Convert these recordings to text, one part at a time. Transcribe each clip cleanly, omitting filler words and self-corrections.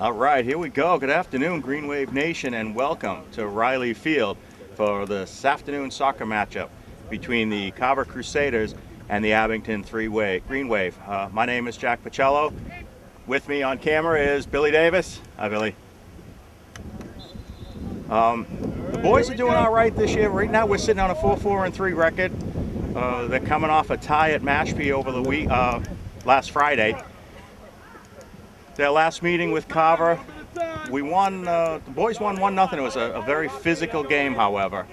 All right, here we go. Good afternoon, Green Wave Nation, and welcome to Riley Field for this afternoon soccer matchup between the Carver Crusaders and the Abington Green Wave. My name is Jack Pacello. With me on camera is Billy Davis. Hi, Billy. The boys are doing all right this year. Right now, we're sitting on a 4-4-3 record. They're coming off a tie at Mashpee over the week, last Friday. Their last meeting with Carver, we won. The boys won 1-0. It was a very physical game, however.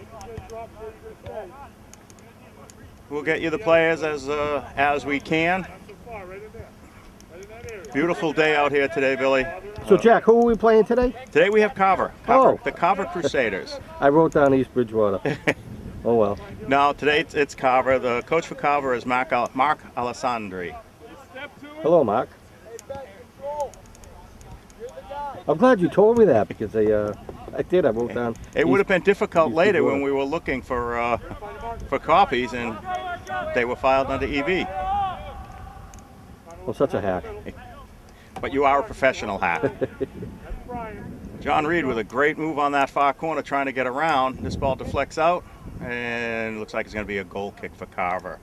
We'll get you the players as we can. Beautiful day out here today, Billy. So, Jack, who are we playing today? Today we have Carver. The Carver Crusaders. I wrote down East Bridgewater. Oh, well. No, today it's Carver. The coach for Carver is Mark Alessandri. Hello, Mark. I'm glad you told me that because I did. I wrote down. It would have been difficult later when we were looking for copies and they were filed under EB. I'm such a hack. But you are a professional hack. John Reed with a great move on that far corner trying to get around. This ball deflects out and it looks like it's going to be a goal kick for Carver.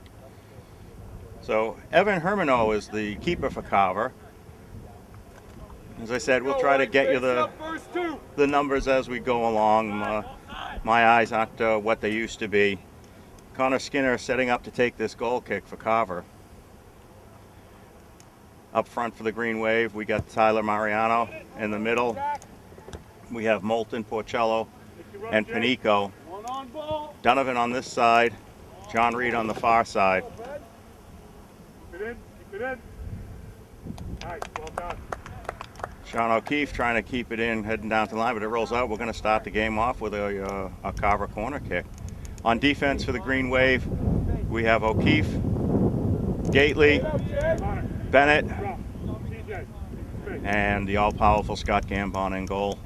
So Evan Hermano is the keeper for Carver. As I said, we'll try to get you the numbers as we go along. My eyes aren't what they used to be. Connor Skinner setting up to take this goal kick for Carver. Up front for the Green Wave, we got Tyler Mariano. In the middle, we have Moulton, Porcello, and Panico. Donovan on this side, John Reed on the far side. Sean O'Keefe trying to keep it in, heading down to the line, but it rolls out. We're going to start the game off with a Carver corner kick. On defense for the Green Wave, we have O'Keefe, Gately, Bennett, and the all-powerful Scott Gambon in goal.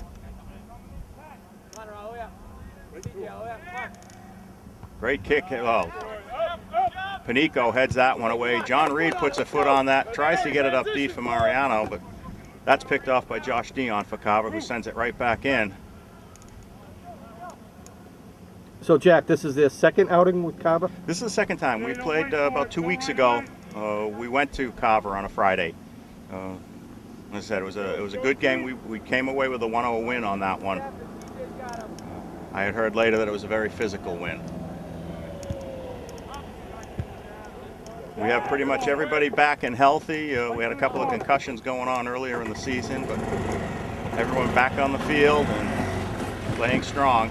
Great kick. Oh, Panico heads that one away. John Reed puts a foot on that, tries to get it up deep for Mariano, but that's picked off by Josh Dion for Carver, who sends it right back in. So, Jack, this is their second outing with Carver? This is the second time. We played about 2 weeks ago. We went to Carver on a Friday. As I said, it was a good game. We came away with a 1-0 win on that one. I had heard later that it was a very physical win. We have pretty much everybody back and healthy. We had a couple of concussions going on earlier in the season, but everyone back on the field and playing strong.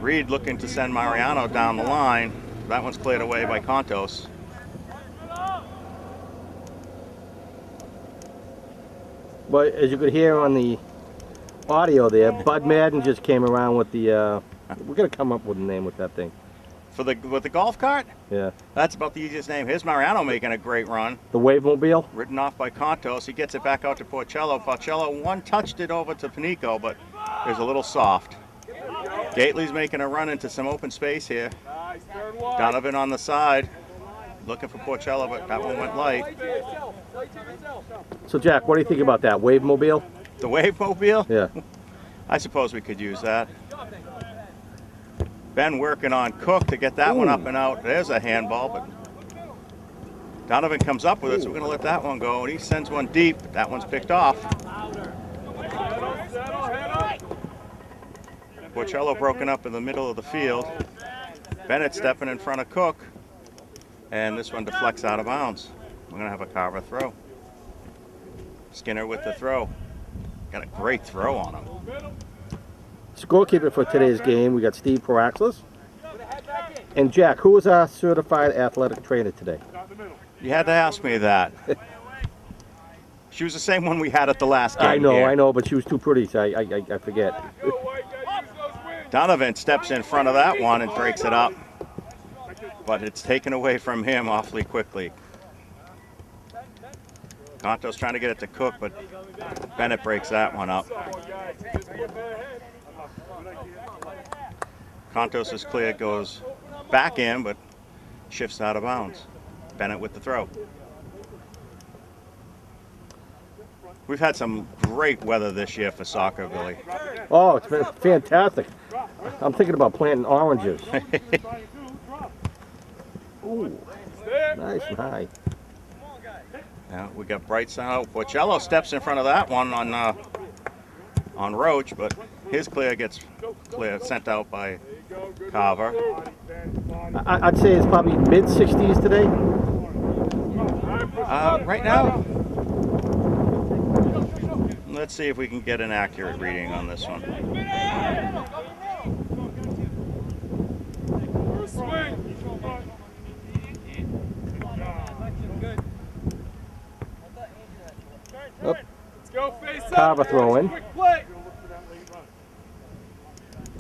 Reed looking to send Mariano down the line. That one's cleared away by Contos. But as you could hear on the audio there, Bud Madden just came around with the, we're going to come up with a name with that thing. With the golf cart? Yeah. That's about the easiest name. Here's Mariano making a great run. The Wave-mobile? Ridden off by Contos. He gets it back out to Porcello. Porcello one-touched it over to Panico, but it was a little soft. Gately's making a run into some open space here. Donovan on the side, looking for Porcello, but that one went light. So, Jack, what do you think about that? Wave-mobile? The Wave-mobile? Yeah. I suppose we could use that. Ben working on Cook to get that one up and out. There's a handball, but Donovan comes up with it, so we're going to let that one go. And he sends one deep. That one's picked off. Porcello broken up in the middle of the field. Bennett stepping in front of Cook. And this one deflects out of bounds. We're going to have a Carver throw. Skinner with the throw. Got a great throw on him. Scorekeeper for today's game, we got Steve Paraxlis. And Jack, who was our certified athletic trainer today? You had to ask me that. She was the same one we had at the last game. I know, but she was too pretty, so I forget. Donovan steps in front of that one and breaks it up. But it's taken away from him awfully quickly. Conto's trying to get it to Cook, but Bennett breaks that one up. Contos is clear, goes back in, but shifts out of bounds. Bennett with the throw. We've had some great weather this year for soccer, Billy. Oh, it's been fantastic. I'm thinking about planting oranges. Ooh, nice and high. Yeah, we got bright sun. Porcello steps in front of that one on Roach, but his clear gets sent out by Carver. I'd say it's probably mid-60s today. Right now, let's see if we can get an accurate reading on this one. Oh. Carver throwing.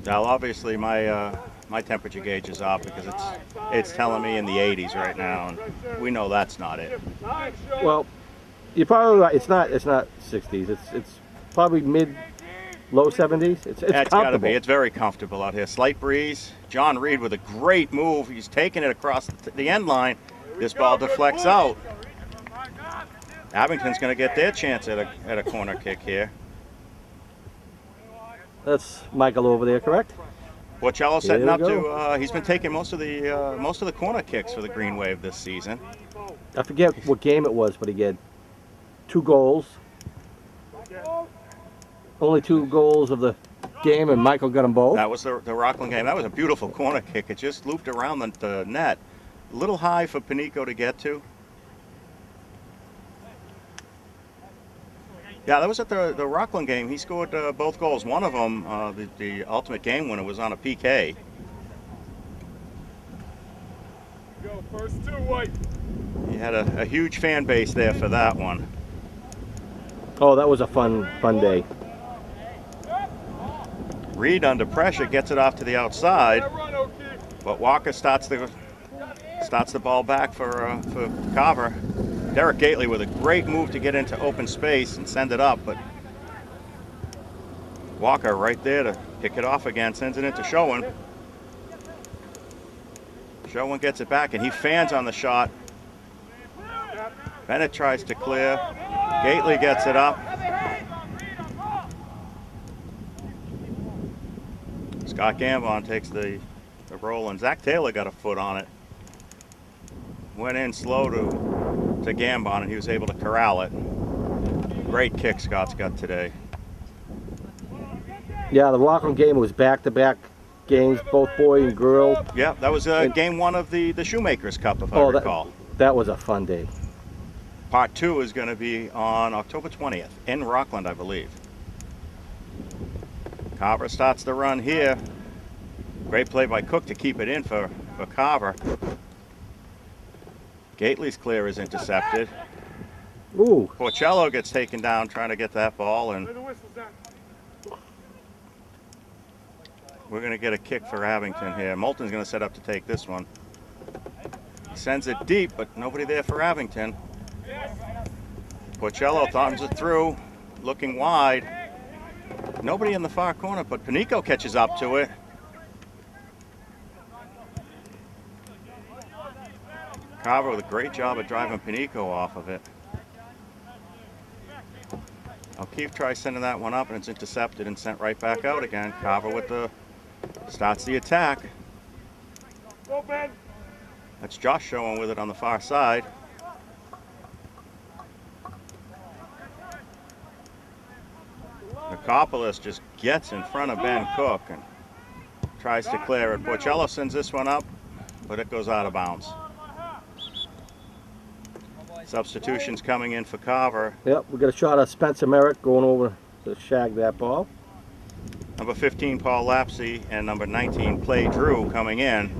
Now, obviously, my temperature gauge is off because it's telling me in the 80s right now, and we know that's not it. Well, you're probably right. It's not 60s. It's probably low 70s. It's got to be. It's very comfortable out here. Slight breeze. John Reed with a great move. He's taking it across the end line. This ball deflects out. Abington's going to get their chance at a corner kick here. That's Michael over there, correct? Porcello setting up to. He's been taking most of the corner kicks for the Green Wave this season. I forget what game it was, but he had 2 goals. Only 2 goals of the game, and Michael got them both. That was the Rockland game. That was a beautiful corner kick. It just looped around the net. A little high for Panico to get to. Yeah, that was at the Rockland game. He scored both goals. One of them, the ultimate game winner, was on a PK. Go first 2 white. He had a huge fan base there for that one. Oh, that was a fun day. Reed under pressure gets it off to the outside, but Walker starts the ball back for Carver. Derek Gately with a great move to get into open space and send it up, but Walker right there to pick it off again, sends it into Showen. Showen gets it back, and he fans on the shot. Bennett tries to clear. Gately gets it up. Scott Gambon takes the roll, and Zach Taylor got a foot on it. Went in slow to Gambon, and he was able to corral it. Great kick Scott's got today. Yeah, the Rockland game was back-to-back games, both boy and girl. Yeah, that was game 1 of the Shoemakers Cup, if I recall. That was a fun day. Part 2 is going to be on October 20th in Rockland, I believe. Carver starts the run here. Great play by Cook to keep it in for Carver. Gately's clear is intercepted. Ooh. Porcello gets taken down trying to get that ball, and we're going to get a kick for Abington here. Moulton's going to set up to take this one. He sends it deep, but nobody there for Abington. Porcello thumbs it through, looking wide. Nobody in the far corner, but Panico catches up to it. Carver with a great job of driving Panico off of it. O'Keefe tries sending that one up, and it's intercepted and sent right back out again. Carver starts the attack. That's Josh Showen with it on the far side. Nicopolis just gets in front of Ben Cook and tries to clear it. Porcello sends this one up, but it goes out of bounds. Substitutions coming in for Carver. Yep, we got a shot of Spencer Merrick going over to shag that ball. Number 15, Paul Lapsey, and number 19, Clay Drew coming in.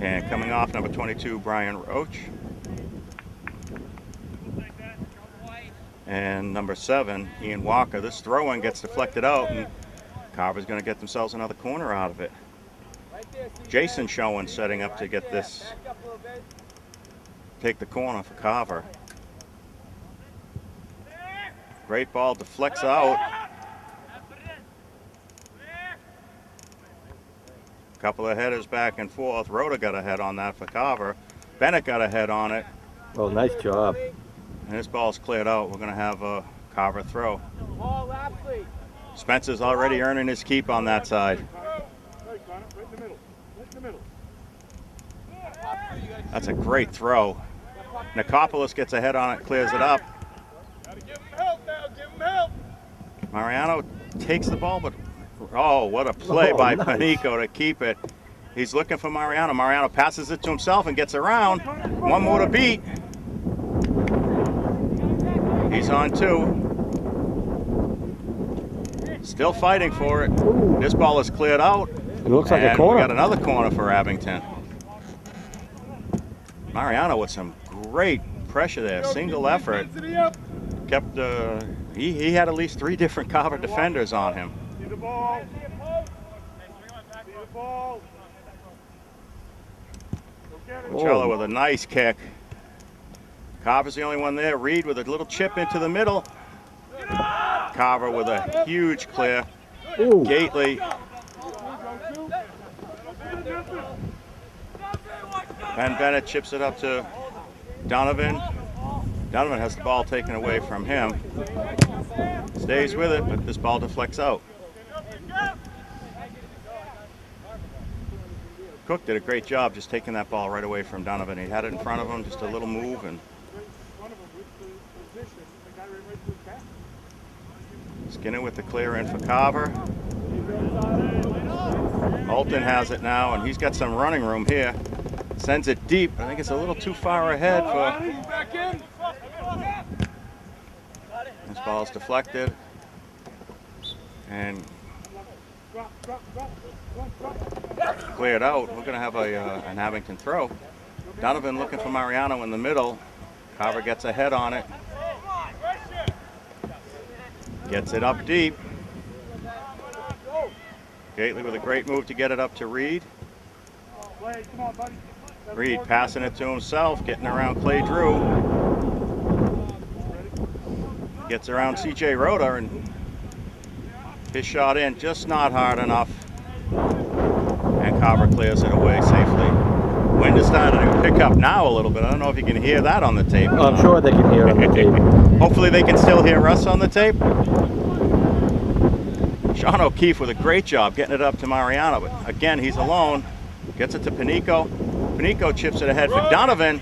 And coming off, number 22, Brian Roach. And number 7, Ian Walker. This throw-in gets deflected out, and Carver's going to get themselves another corner out of it. Jason Showen setting up to get this, take the corner for Carver. Great ball deflects out. Couple of headers back and forth. Rhoda got a head on that for Carver. Bennett got a head on it, Oh, nice job. and this ball's cleared out. We're going to have a Carver throw. Spencer's already earning his keep on that side. That's a great throw. Nikopoulos gets a head on it, clears it up. Mariano takes the ball, but oh, what a play by nice. Panico to keep it. He's looking for Mariano. Mariano passes it to himself and gets around. One more to beat. He's on 2. Still fighting for it. Ooh. This ball is cleared out. It looks like a And corner. we got another corner for Abington. Mariano with some great pressure there. Single effort. Kept, he had at least 3 different Carver defenders on him. Cello with a nice kick. Carver's the only one there. Reed with a little chip into the middle. Carver with a huge clear. Ooh. Gately. Ben Bennett chips it up to Donovan. Donovan has the ball taken away from him. Stays with it, but this ball deflects out. Cook did a great job just taking that ball right away from Donovan. He had it in front of him, just a little move, and Skinner with the clear in for Carver. Moulton has it now, and he's got some running room here. Sends it deep. I think it's a little too far ahead for. This ball's deflected. And cleared out. We're going to have an Abington throw. Donovan looking for Mariano in the middle. Carver gets a head on it. Gets it up deep. Gately with a great move to get it up to Reed. Reed passing it to himself, getting around Clay Drew. Gets around CJ Rhoda, and his shot in, just not hard enough. And Carver clears it away safely. Wind is starting to pick up now a little bit. I don't know if you can hear that on the tape. I'm sure they can hear it on the tape. Hopefully they can still hear us on the tape. Sean O'Keefe with a great job getting it up to Mariano, but again, he's alone. Gets it to Panico. Panico chips it ahead for Donovan.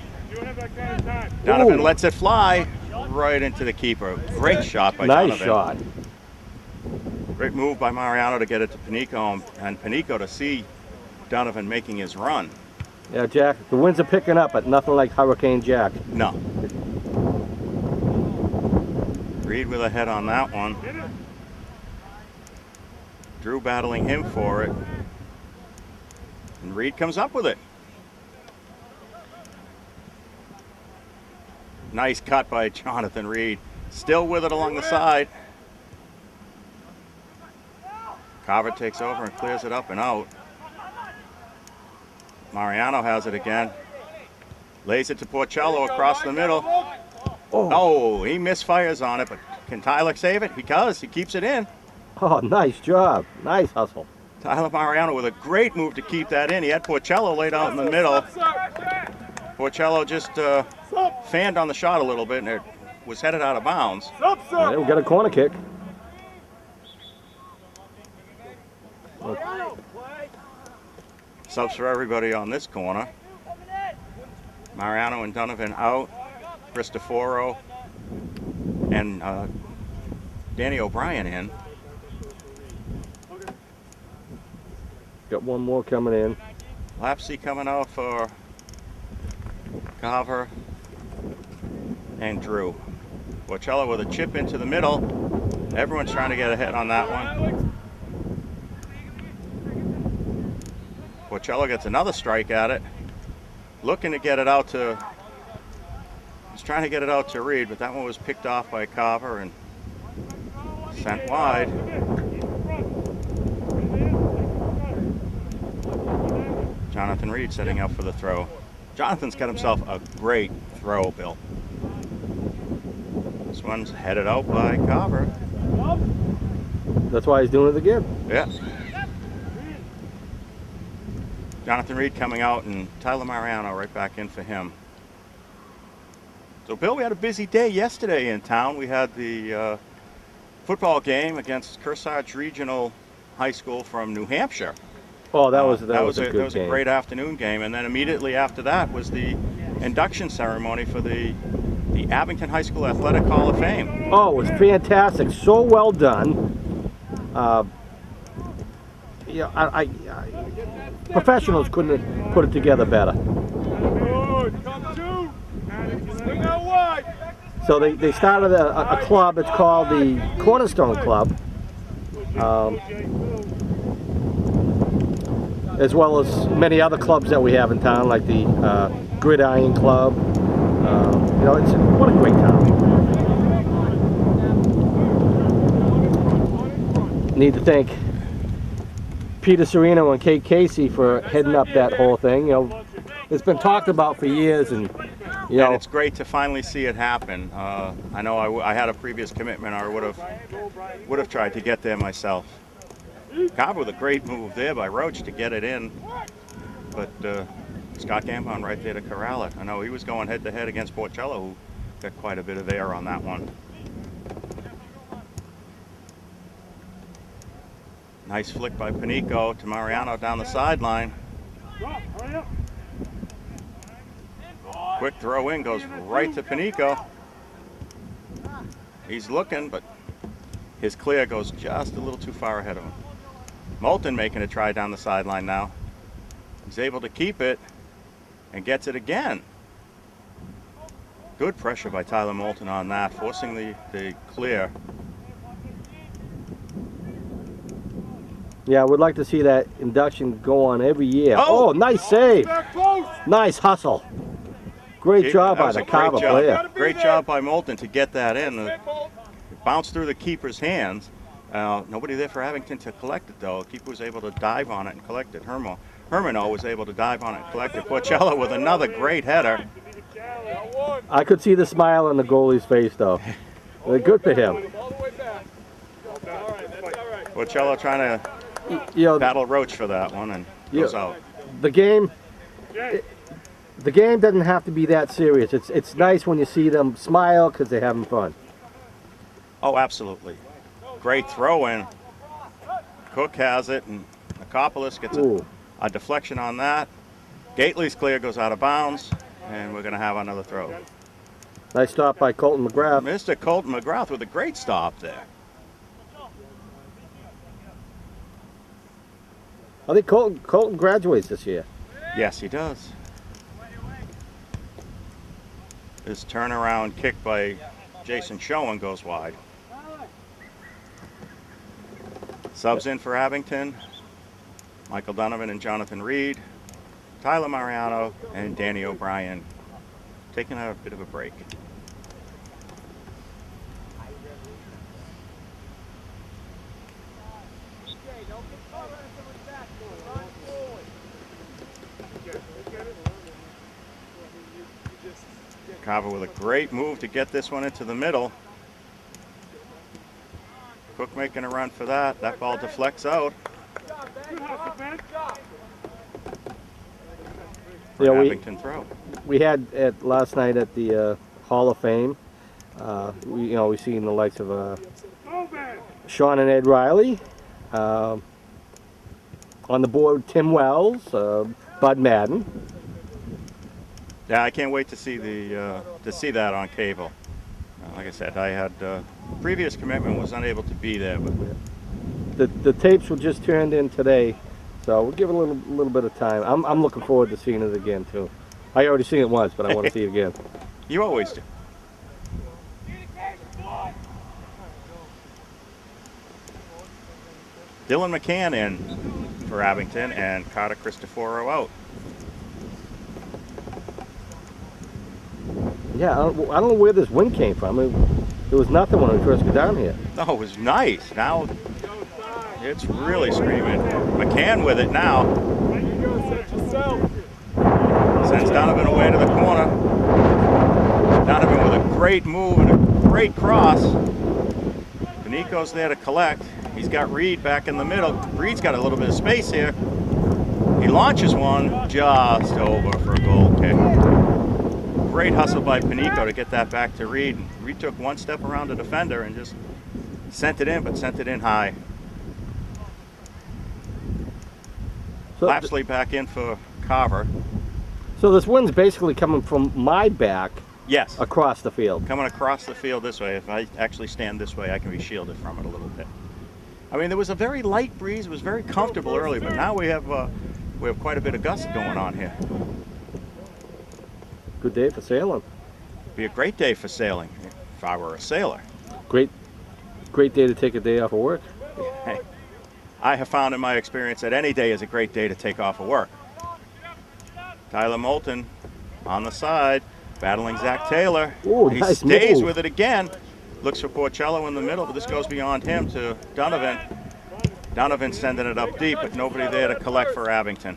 Donovan lets it fly right into the keeper. Great shot by Nice Donovan. shot. Great move by Mariano to get it to Panico, and Panico to see Donovan making his run. Yeah, Jack, the winds are picking up, but nothing like Hurricane Jack. No. Reed with a head on that one. Drew battling him for it. And Reed comes up with it. Nice cut by Jonathan Reed. Still with it along the side. Carver takes over and clears it up and out. Mariano has it again. Lays it to Porcello across the middle. Oh, he misfires on it, but can Tyler save it? He does. He keeps it in. Oh, nice job. Nice hustle. Tyler Mariano with a great move to keep that in. He had Porcello laid out in the middle. Porcello just fanned on the shot a little bit, and it was headed out of bounds. Yeah, we got a corner kick. Subs for everybody on this corner. Mariano and Donovan out. Cristoforo and Danny O'Brien in. Got one more coming in. Lapsey coming out for Carver and Drew. Porcello with a chip into the middle. Everyone's trying to get ahead on that one. Porcello gets another strike at it. Looking to get it out to, he's trying to get it out to Reed, but that one was picked off by Carver and sent wide. Jonathan Reed setting up for the throw. Jonathan's got himself a great throw, Bill. This one's headed out by Carver. That's why he's doing it again. Yeah. Jonathan Reed coming out and Tyler Mariano right back in for him. So, Bill, we had a busy day yesterday in town. We had the football game against Kearsarge Regional High School from New Hampshire. Oh, that was a good That was game. a great afternoon game. And then immediately after that was the induction ceremony for the Abington High School Athletic Hall of Fame. Oh, it was fantastic. So well done. I professionals couldn't have put it together better. Good. Come to. Swing out wide. So they started a club. It's called the Cornerstone Club, as well as many other clubs that we have in town, like the Gridiron Club. You know, what a great town. Need to thank Peter Serino and Kate Casey for heading up that whole thing. You know, it's been talked about for years, and you know, and it's great to finally see it happen. I know I had a previous commitment, or would have tried to get there myself. Carver with a great move there by Roach to get it in, but Scott Gambon right there to corral it. I know he was going head to head against Porcello, who got quite a bit of air on that one. Nice flick by Panico to Mariano down the sideline. Quick throw in, goes right to Panico. He's looking, but his clear goes just a little too far ahead of him. Moulton making a try down the sideline now. He's able to keep it and gets it again. Good pressure by Tyler Moulton on that, forcing the clear. yeah, I would like to see that induction go on every year. Oh, nice save. Nice hustle. Great job by the Carver player. Great job by Moulton to get that in. It bounced through the keeper's hands. Nobody there for Abington to collect it, though. The keeper was able to dive on it and collect it. Hermano was able to dive on it and collect it. Porcello with another great header. I could see the smile on the goalie's face, though. Good for him. Porcello trying to battle Roach for that one, and goes out. The game doesn't have to be that serious. It's nice when you see them smile because they're having fun. Oh, absolutely. Great throw in. Cook has it, and Nicopolis gets a deflection on that. Gately's clear, goes out of bounds, and we're going to have another throw. Nice stop by Colton McGrath. Mr. Colton McGrath with a great stop there. I think Colton graduates this year. Yes, he does. This turnaround kick by Jason Schoen goes wide. Subs in for Abington. Michael Donovan and Jonathan Reed. Tyler Mariano and Danny O'Brien taking a bit of a break. Carver with a great move to get this one into the middle. Cook making a run for that. That ball deflects out. Yeah, Abington throw. We had last night at the Hall of Fame. We seen the likes of Sean and Ed Riley. On the board, Tim Wells, Bud Madden. Yeah, I can't wait to see that on cable. Like I said, I had previous commitment, was unable to be there, but the tapes were just turned in today, so we'll give it a little bit of time. I'm looking forward to seeing it again too. I already seen it once, but I want to see it again. You always do. Dylan McCann in for Abington and Carter Cristoforo out. Yeah, I don't know where this wind came from. There was nothing when we first got down here. No, it was nice. Now it's really screaming. McCann with it now. Sends Donovan away to the corner. Donovan with a great move and a great cross. Panico's there to collect. He's got Reed back in the middle. Reed's got a little bit of space here. He launches one just over for a goal kick. Great hustle by Panico to get that back to Reed. Reed took one step around the defender and just sent it in, but sent it in high. So Lapsley back in for Carver. So this wind's basically coming from my back Yes, across the field. coming across the field this way. If I actually stand this way, I can be shielded from it a little bit. I mean, there was a very light breeze. It was very comfortable early, but now we have quite a bit of gust going on here. Good day for sailing. Be a great day for sailing if I were a sailor. Great day to take a day off of work. Hey, I have found in my experience that any day is a great day to take off of work. Tyler Moulton on the side, battling Zach Taylor. Ooh, He nice stays move. with it again. Looks for Porcello in the middle, but this goes beyond him to Donovan. Donovan sending it up deep, but nobody there to collect for Abington.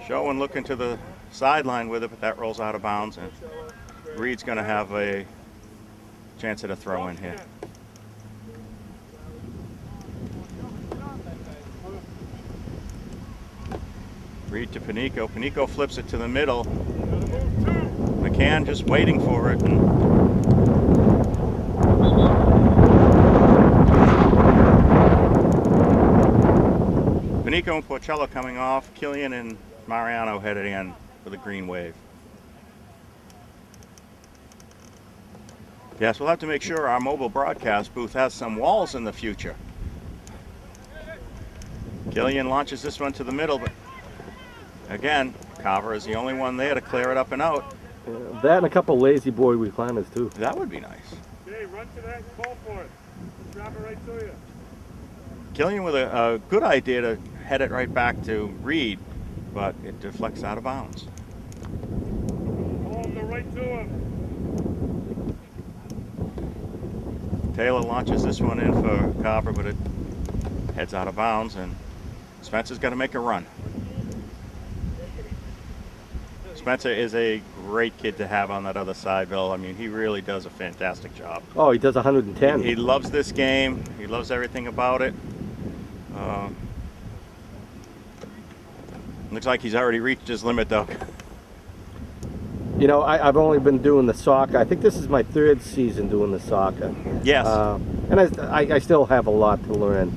Showen looking to the sideline with it, but that rolls out of bounds, and Reed's going to have a chance at a throw in here. Reed to Panico. Panico flips it to the middle. McCann just waiting for it. And Panico and Porcello coming off. Killian and Mariano headed in for the green wave. Yes, we'll have to make sure our mobile broadcast booth has some walls in the future. Killian launches this one to the middle, but again, Carver is the only one there to clear it up and out. That and a couple lazy boy recliners too. That would be nice. Jay, run to that and call for it. Drop it right to you. Killian with a good idea to head it right back to Reed, but it deflects out of bounds. Call him to right to him. Taylor launches this one in for Carver, but it heads out of bounds, and Spencer's got to make a run. Spencer is a great kid to have on that other side, Bill. I mean, he really does a fantastic job. Oh, he does 110. He loves this game. He loves everything about it. Looks like he's already reached his limit, though. You know, I've only been doing the soccer. I think this is my third season doing the soccer. Yes. And I still have a lot to learn.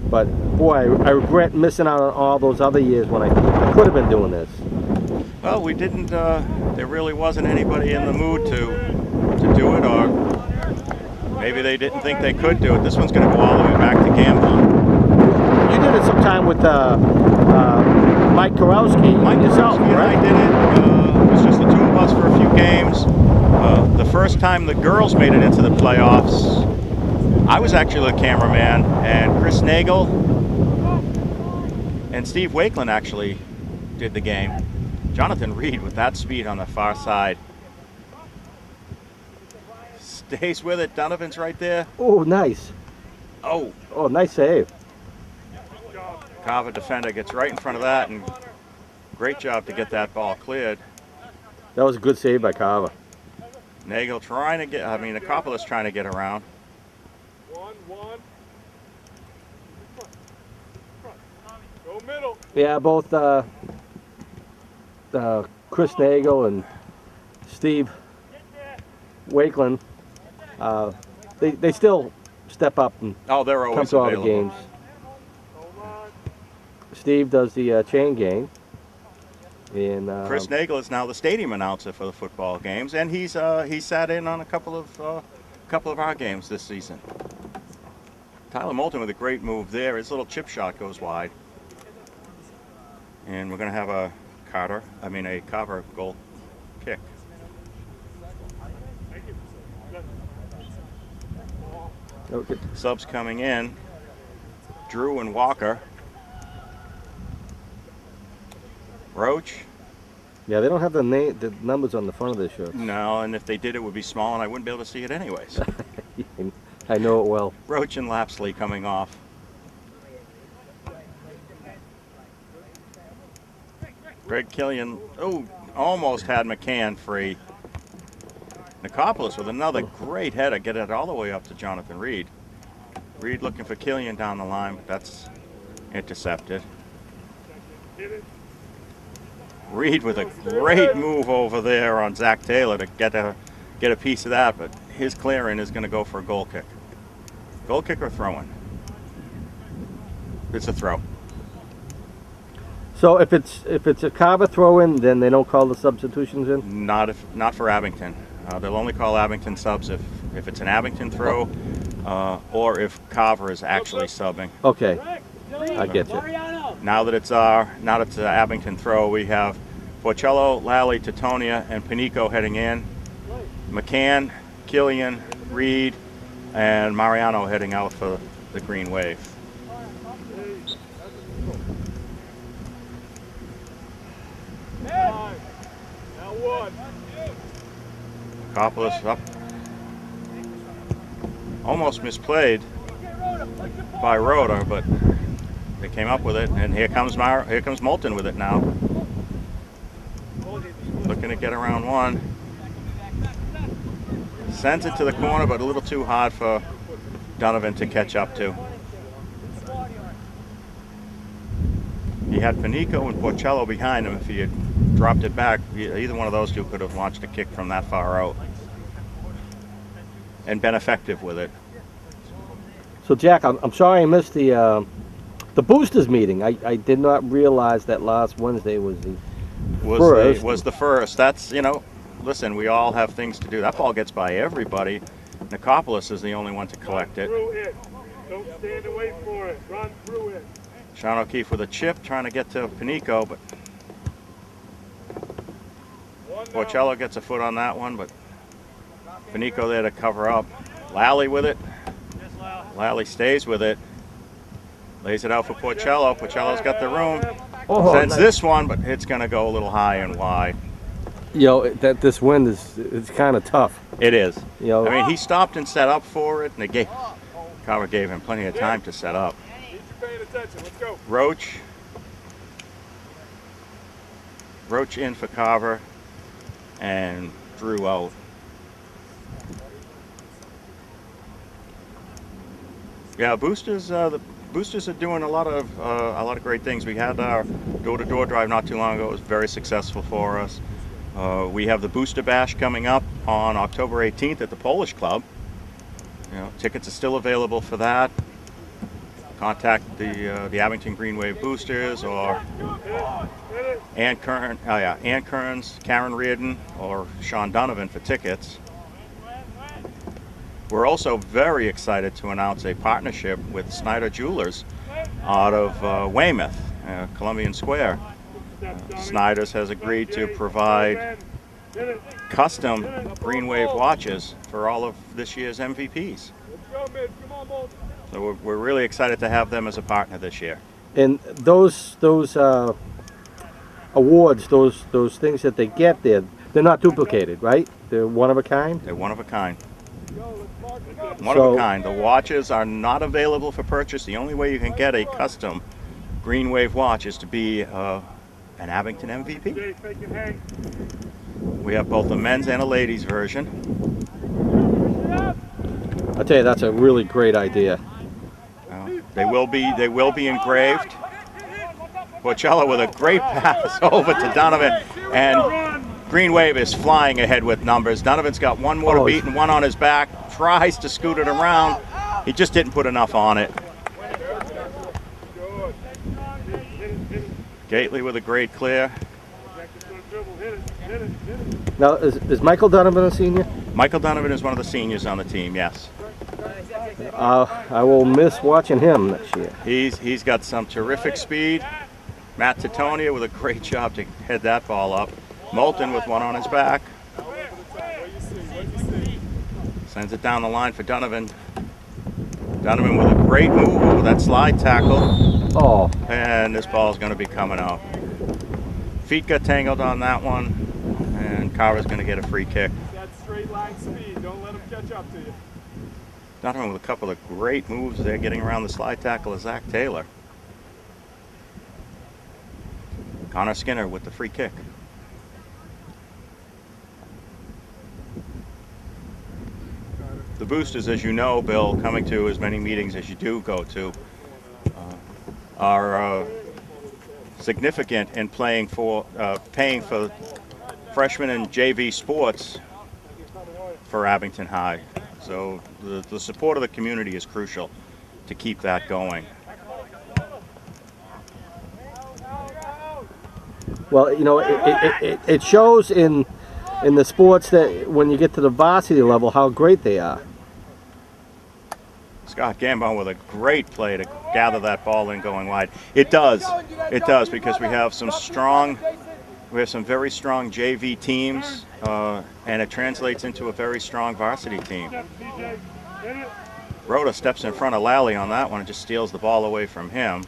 But boy, I regret missing out on all those other years when I could have been doing this. Well, we didn't, there really wasn't anybody in the mood to do it, or maybe they didn't think they could do it. This one's going to go all the way back to Gamble. You did it sometime with Mike Korowski and yourself, Korowski and right? I did it. It was just the two of us for a few games. The first time the girls made it into the playoffs, I was actually the cameraman, and Chris Nagel and Steve Wakeland actually did the game. Jonathan Reed with that speed on the far side. Stays with it. Donovan's right there. Oh, nice. Oh, Oh, nice save. Carver defender gets right in front of that, and great job to get that ball cleared. That was a good save by Carver. Nagel trying to get, Nicopolis trying to get around. One. Go middle. Yeah, both Chris Nagel and Steve Wakeland, they still step up and Oh, they're come always to all the available. games. Steve does the chain gang. And Chris Nagel is now the stadium announcer for the football games, and he sat in on a couple of our games this season. Tyler Moulton with a great move there. His little chip shot goes wide, and we're going to have a Carver goal kick. okay. Subs coming in. Drew and Walker. Roach. Yeah, they don't have the numbers on the front of their shirts. No, and if they did, it would be small, and I wouldn't be able to see it anyways. I know it well. Roach and Lapsley coming off. Greg Killian, almost had McCann free. Nicopolis with another great header, get it all the way up to Jonathan Reed. Reed looking for Killian down the line, but that's Intercepted. Reed with a great move over there on Zach Taylor to get a piece of that, but his clearing is going to go for a goal kick. Goal kick or throw-in? It's a throw. So if it's a Carver throw-in, then they don't call the substitutions in? Not for Abington. They'll only call Abington subs if it's an Abington throw or if Carver is actually subbing. Okay, I get you. Now that it's an Abington throw, we have Porcello, Lally, Titonia, and Panico heading in. McCann, Killian, Reed, and Mariano heading out for the green wave. Coppolis up. Almost misplayed by Rhoda, but they came up with it, and here comes Moulton with it now. Looking to get around one. Sends it to the corner, but a little too hard for Donovan to catch up to. He had Panico and Porcello behind him. If he had dropped it back, either one of those two could have launched a kick from that far out and been effective with it. So Jack, I'm sorry I missed the boosters meeting. I did not realize that last Wednesday was the first. Was the first. That's, listen, we all have things to do. That ball gets by everybody. Nicopolis is the only one to collect it. Don't stand away for it. Run through it. Sean O'Keefe with a chip trying to get to Panico, but Porcello gets a foot on that one, but Panico there to cover up. Lally with it. Lally stays with it. Lays it out for Porcello. Porcello's got the room. Sends this one, but it's going to go a little high and wide. This wind is kind of tough. It is. I mean, he stopped and set up for it, and Carver gave him plenty of time to set up. Let's go. Roach in for Carver, and Drew out. Yeah, boosters. The boosters are doing a lot of great things. We had our door-to-door drive not too long ago. It was very successful for us. We have the Booster Bash coming up on October 18th at the Polish Club. Tickets are still available for that. Contact the Abington Green Wave Boosters or Ann Kearns, Karen Reardon, or Sean Donovan for tickets. We're also very excited to announce a partnership with Snyder Jewelers out of Weymouth, Columbian Square. Snyder's has agreed to provide custom Green Wave watches for all of this year's MVPs. So we're really excited to have them as a partner this year. And those awards, those things that they get there, they're not duplicated, right? They're one of a kind? They're one of a kind. One of a kind. The watches are not available for purchase. The only way you can get a custom Green Wave watch is to be an Abington MVP. We have both a men's and a ladies version. I tell you, that's a really great idea. They will be engraved. Porcello with a great pass over to Donovan, and Green Wave is flying ahead with numbers. Donovan's got one more to beat and one on his back. Tries to scoot it around. He just didn't put enough on it. Gately with a great clear. Now, is Michael Donovan a senior? Michael Donovan is one of the seniors on the team, yes. I will miss watching him next year. He's got some terrific speed. Matt Titonia with a great job to head that ball up. Moulton with one on his back. Sends it down the line for Donovan. Donovan with a great move over that slide tackle. Oh. And this ball is going to be coming out. Feet got tangled on that one, and Carver's going to get a free kick. That straight line speed, don't let him catch up to you. Donovan with a couple of great moves there, getting around the slide tackle of Zach Taylor. Connor Skinner with the free kick. The Boosters, as you know, Bill, coming to as many meetings as you do go to, are significant in paying for freshman and JV sports for Abington High. So the support of the community is crucial to keep that going. Well, you know, it shows in the sports that when you get to the varsity level how great they are. Scott Gambon with a great play to gather that ball in going wide. It does because we have some very strong JV teams, and it translates into a very strong varsity team. Rhoda steps in front of Lally on that one and just steals the ball away from him.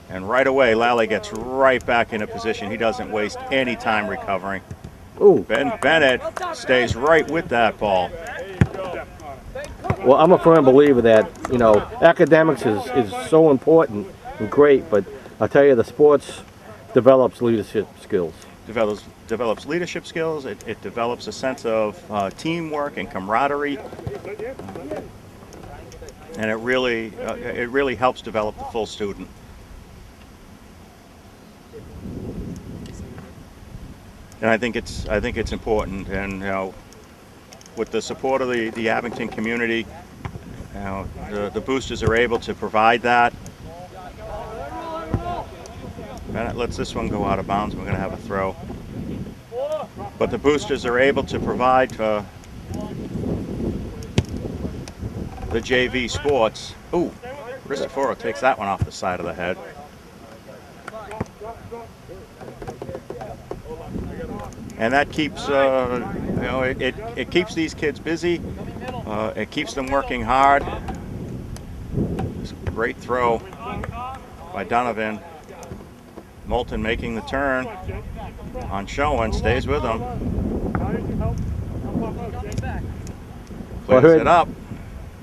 And right away, Lally gets right back into position. He doesn't waste any time recovering. Ooh. Ben Bennett stays right with that ball. Well, I'm a firm believer that, you know, academics is so important and great, but I'll tell you, the sports develops leadership skills. Develops leadership skills. It develops a sense of teamwork and camaraderie, and it really helps develop the full student. And I think it's important, and you know, with the support of the Abington community, you know, the boosters are able to provide that. Bennett lets this one go out of bounds. We're going to have a throw. But the boosters are able to provide for the JV sports. Ooh, Cristoforo takes that one off the side of the head. And that keeps, it keeps these kids busy. It keeps them working hard. Great throw by Donovan. Moulton making the turn on Schoen, stays with him. Clears it up.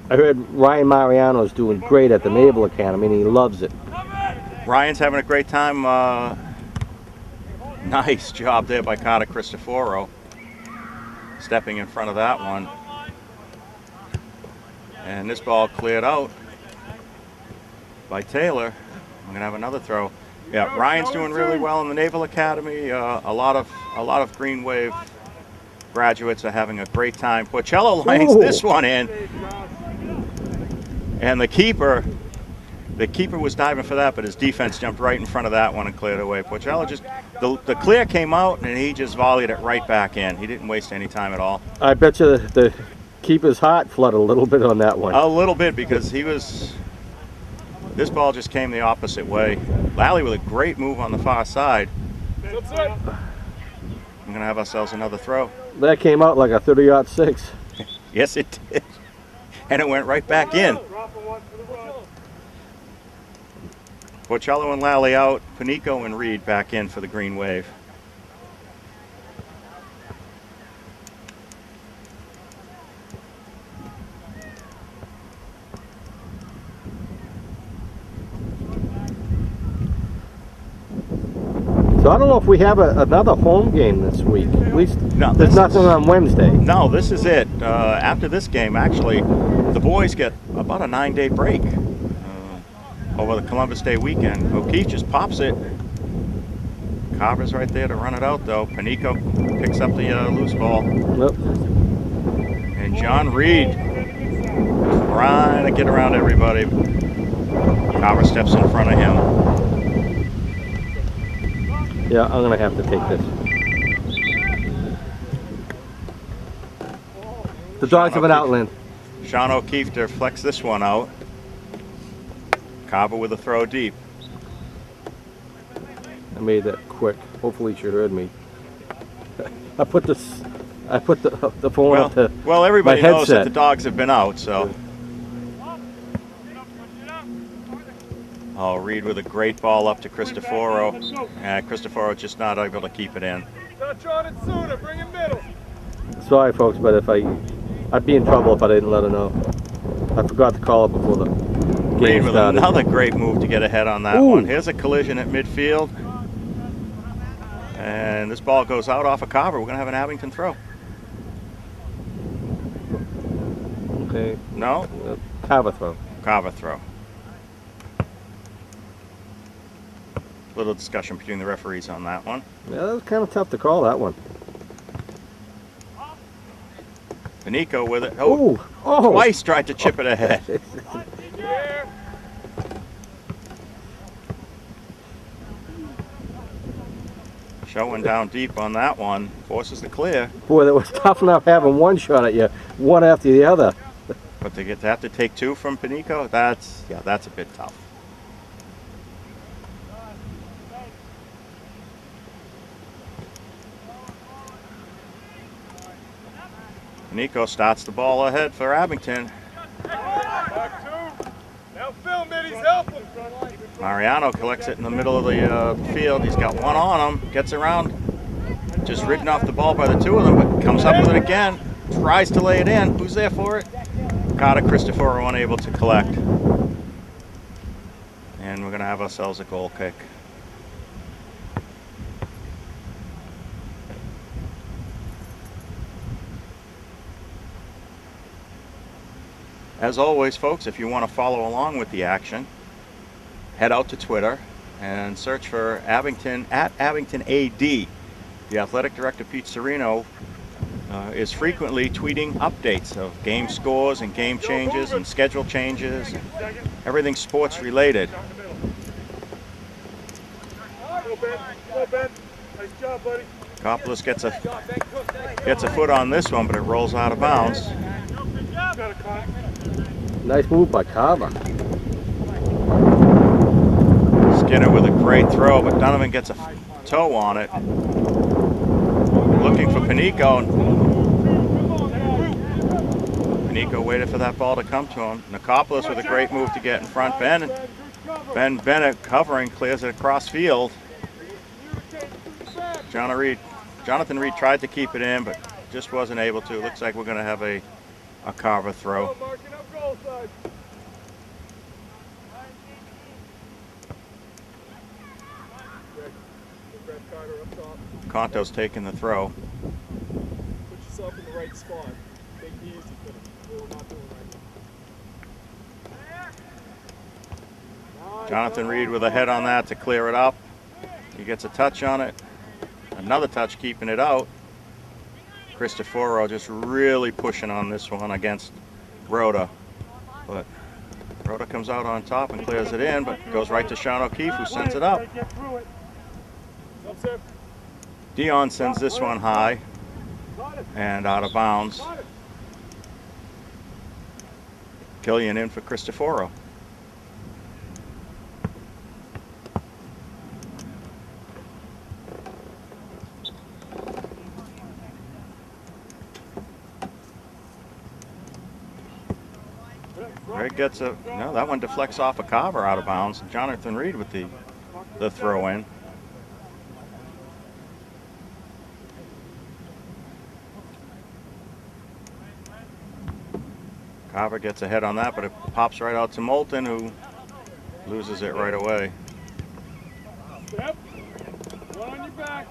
I heard Ryan Mariano's doing great at the Naval Academy, and he loves it. Ryan's having a great time. Nice job there by Carter Cristoforo, stepping in front of that one. And this ball cleared out by Taylor. I'm going to have another throw. Yeah, Ryan's doing really well in the Naval Academy. A lot of Green Wave graduates are having a great time. Porcello lines this one in, and the keeper was diving for that, but his defense jumped right in front of that one and cleared away. Porcello just the clear came out, and he just volleyed it right back in. He didn't waste any time at all. I bet you the keeper's heart flooded a little bit on that one. A little bit, because this ball just came the opposite way. Lally with a great move on the far side. I'm going to have ourselves another throw. That came out like a 30-06. Yes, it did. And it went right back in. Porcello and Lally out. Panico and Reed back in for the Green Wave. So I don't know if we have another home game this week. At least No, there's nothing on Wednesday. No, this is it. After this game, actually, the boys get about a 9-day break over the Columbus Day weekend. O'Keefe just pops it. Carver's right there to run it out, though. Panico picks up the loose ball. Yep. And John Reed trying to get around everybody. Carver steps in front of him. Yeah, I'm going to have to take this. The dogs have an outland. Sean O'Keefe deflects this one out. Carver with a throw deep. I made that quick. Hopefully she heard me. I put the phone up to well, everybody my knows that headset. the dogs have been out, so. Oh, Reed with a great ball up to Cristoforo. Cristoforo just not able to keep it in. Touch on it sooner, bring it middle. Sorry, folks, but if I'd be in trouble if I didn't let her know. I forgot to call her before the Reed game with started. another great move to get ahead on that Ooh. one. Here's a collision at midfield. And this ball goes out off of Carver. We're going to have an Abington throw. Okay. No? Carver throw. Carver throw. Little discussion between the referees on that one. Yeah, that was kind of tough to call that one. Panico with it. Oh, oh. Twice tried to chip it ahead. Showing down deep on that one. Forces the clear. Boy, that was tough enough having one shot at you, one after the other. But to have to take two from Panico, that's a bit tough. Panico starts the ball ahead for Abington. Now film it, he's helping. Mariano collects it in the middle of the field. He's got one on him, gets around, just ridden off the ball by the two of them, but comes up with it again, tries to lay it in. Who's there for it? Carter Cristoforo unable to collect. And we're going to have ourselves a goal kick. As always, folks, if you want to follow along with the action, head out to Twitter and search for Abington at Abington AD. The athletic director, Pete Serino, is frequently tweeting updates of game scores and game changes and schedule changes, everything sports related. Nice job, buddy. Kopolis gets a foot on this one, but it rolls out of bounds. Nice move by Carver. Skinner with a great throw, but Donovan gets a toe on it. Looking for Panico. Panico waited for that ball to come to him. Nicopolis with a great move to get in front. Ben Bennett covering, clears it across field. Jonathan Reed tried to keep it in, but just wasn't able to. Looks like we're going to have a Carver throw. Conto's taking the throw. Put yourself in the right spot. Take it easy, but we're not doing right. Jonathan Reed with a head on that to clear it up. He gets a touch on it. Another touch keeping it out. Cristoforo just really pushing on this one against Rhoda. But Rhoda comes out on top and clears it in, but goes right to Sean O'Keefe, who sends it up. Dion sends this one high and out of bounds. Killian in for Cristoforo. Greg gets that one deflects off a Carver out of bounds. Jonathan Reed with the throw in. Carver gets a head on that, but it pops right out to Moulton, who loses it right away. Yep. One on your back.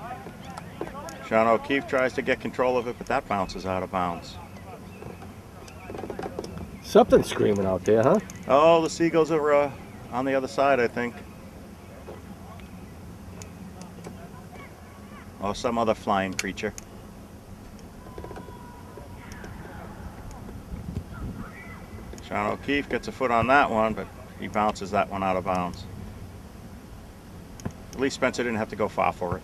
Sean O'Keefe tries to get control of it, but that bounces out of bounds. Something's screaming out there, huh? Oh, the Seagulls are on the other side, I think. Oh, some other flying creature. Sean O'Keefe gets a foot on that one, but he bounces that one out of bounds. At least Spencer didn't have to go far for it.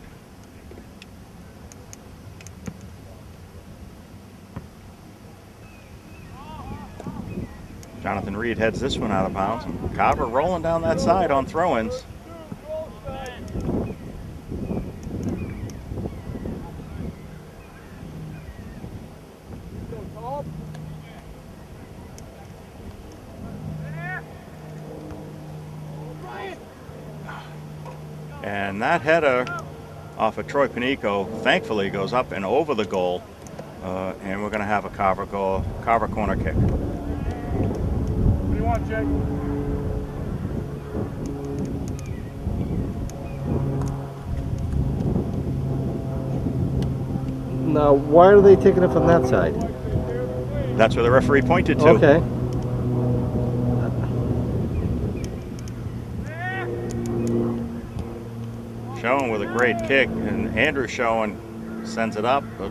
Jonathan Reed heads this one out of bounds. Carver rolling down that side on throw-ins. And that header off of Troy Panico thankfully goes up and over the goal. And we're going to have a Carver corner kick. What do you want, Jake? Now, why are they taking it from that side? That's where the referee pointed to. Okay. Schoen with a great kick, and Andrew Schoen sends it up a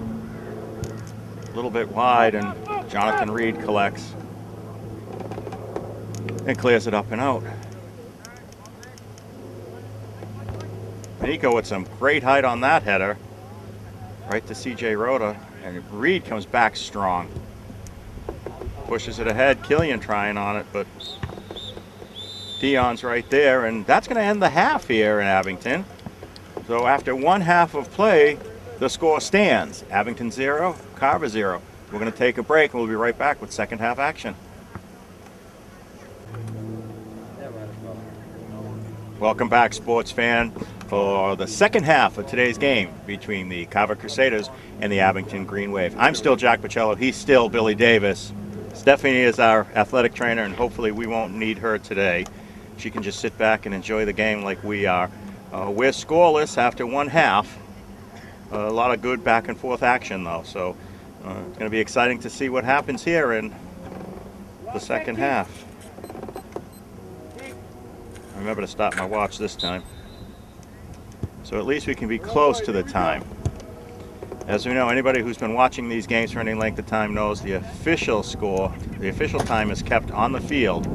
little bit wide, and Jonathan Reed collects and clears it up and out. Nico with some great height on that header, right to CJ Rhoda, and Reed comes back strong. Pushes it ahead, Killian trying on it, but Dion's right there, and that's going to end the half here in Abington. So after one half of play, the score stands. Abington 0, Carver 0. We're going to take a break, and we'll be right back with second half action. Welcome back, sports fan, for the second half of today's game between the Carver Crusaders and the Abington Green Wave. I'm still Jack Pacello. He's still Billy Davis. Stephanie is our athletic trainer, and hopefully we won't need her today. She can just sit back and enjoy the game like we are. We're scoreless after one half. A lot of good back and forth action, though, so it's going to be exciting to see what happens here in the second half. Remember to stop my watch this time. So at least we can be close to the time. As we know, anybody who's been watching these games for any length of time knows the official score, the official time is kept on the field.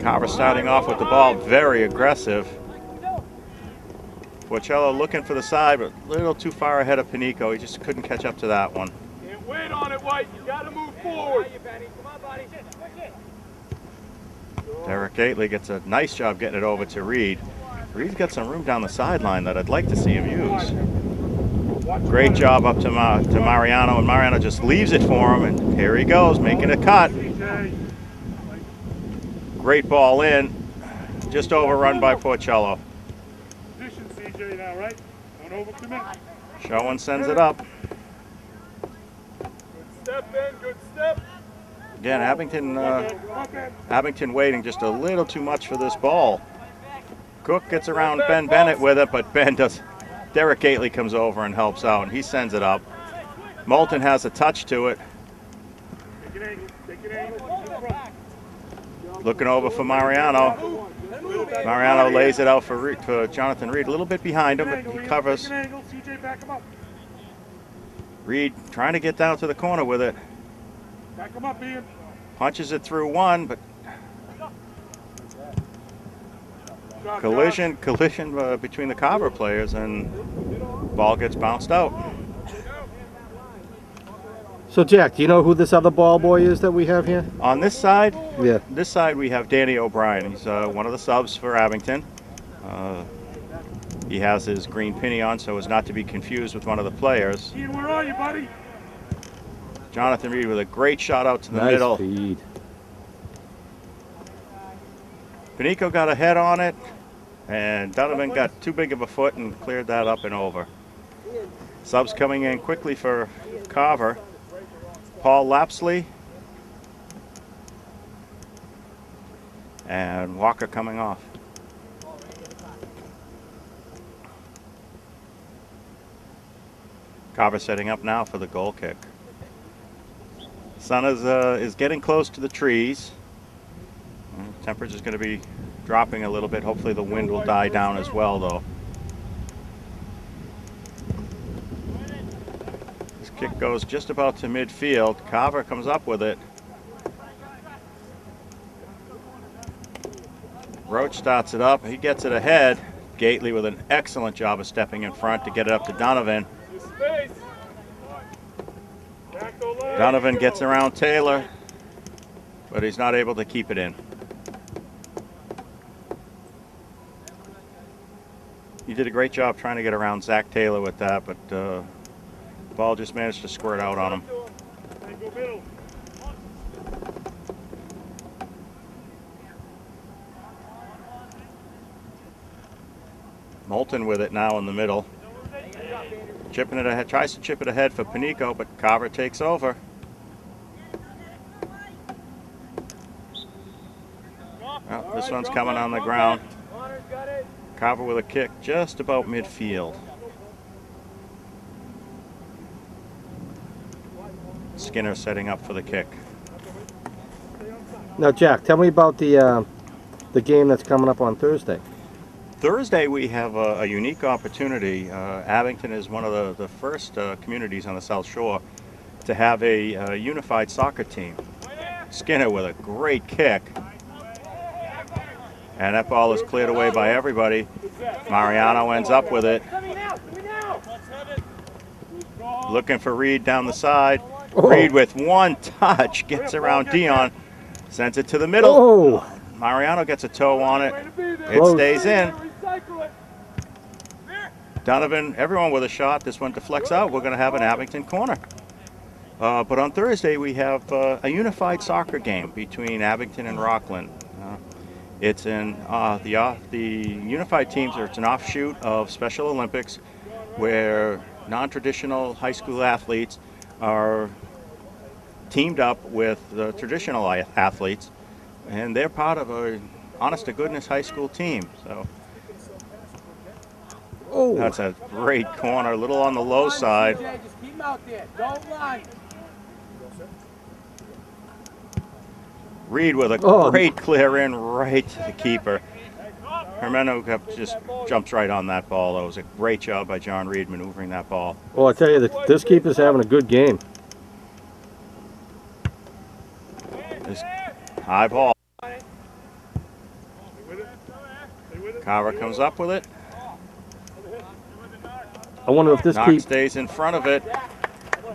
Carver starting off with the ball, very aggressive. Porcello looking for the side, but a little too far ahead of Panico. He just couldn't catch up to that one. Can't wait on it, White. You got to move forward. Derek Gately gets a nice job getting it over to Reed. Reed's got some room down the sideline that I'd like to see him use. Great job up to Mariano, and Mariano just leaves it for him, and here he goes, making a cut. Great ball in, just overrun by Porcello. Position, CJ, now, right? Don't overcommit. Schoen sends it up. Good step in, good step. Again, Abington waiting just a little too much for this ball. Cook gets around Ben Bennett with it, but Derek Gately comes over and helps out, and he sends it up. Moulton has a touch to it. Looking over for Mariano. Mariano lays it out for Jonathan Reed, a little bit behind him, but he covers. Reed trying to get down to the corner with it. Back him up, Ian. Punches it through one, but collision between the Carver players, and ball gets bounced out. So Jack, do you know who this other ball boy is that we have here? On this side, Yeah. this side we have Danny O'Brien. He's one of the subs for Abington. He has his green penny on so as not to be confused with one of the players. Ian, where are you, buddy? Jonathan Reed with a great shot out to the middle. Nice feed. Panico got a head on it, and Donovan got too big of a foot and cleared that up and over. Subs coming in quickly for Carver. Paul Lapsley and Walker coming off. Carver setting up now for the goal kick. Sun is getting close to the trees. Temperature's going to be dropping a little bit. Hopefully the wind will die down as well, though. This kick goes just about to midfield. Carver comes up with it. Roach starts it up. He gets it ahead. Gately with an excellent job of stepping in front to get it up to Donovan. Donovan gets around Taylor, but he's not able to keep it in. He did a great job trying to get around Zach Taylor with that, but the ball just managed to squirt out on him. Moulton with it now in the middle. Chipping it ahead, tries to chip it ahead for Panico, but Carver takes over. Well, this one's coming on the ground. Carver with a kick just about midfield. Skinner setting up for the kick. Now, Jack, tell me about the game that's coming up on Thursday. Thursday we have a unique opportunity. Abington is one of the first communities on the South Shore to have a unified soccer team. Skinner with a great kick. And that ball is cleared away by everybody. Mariano ends up with it. Looking for Reed down the side. Reed with one touch gets around Dion. Sends it to the middle. Oh. Mariano gets a toe on it. It Close. stays in. Donovan, everyone with a shot. This one deflects out. We're going to have an Abington corner. But on Thursday we have a unified soccer game between Abington and Rockland. It's in the unified teams. It's an offshoot of Special Olympics, where non-traditional high school athletes are teamed up with the traditional athletes, and they're part of a honest-to-goodness high school team. So that's a great corner, a little on the low side. Just keep him out there. Don't run. Reed with a great clear in right to the keeper. Hermeno just jumps right on that ball. That was a great job by John Reed maneuvering that ball. Well, I tell you, this keeper's having a good game. This high ball. Carver comes up with it. I wonder if this Knox stays in front of it,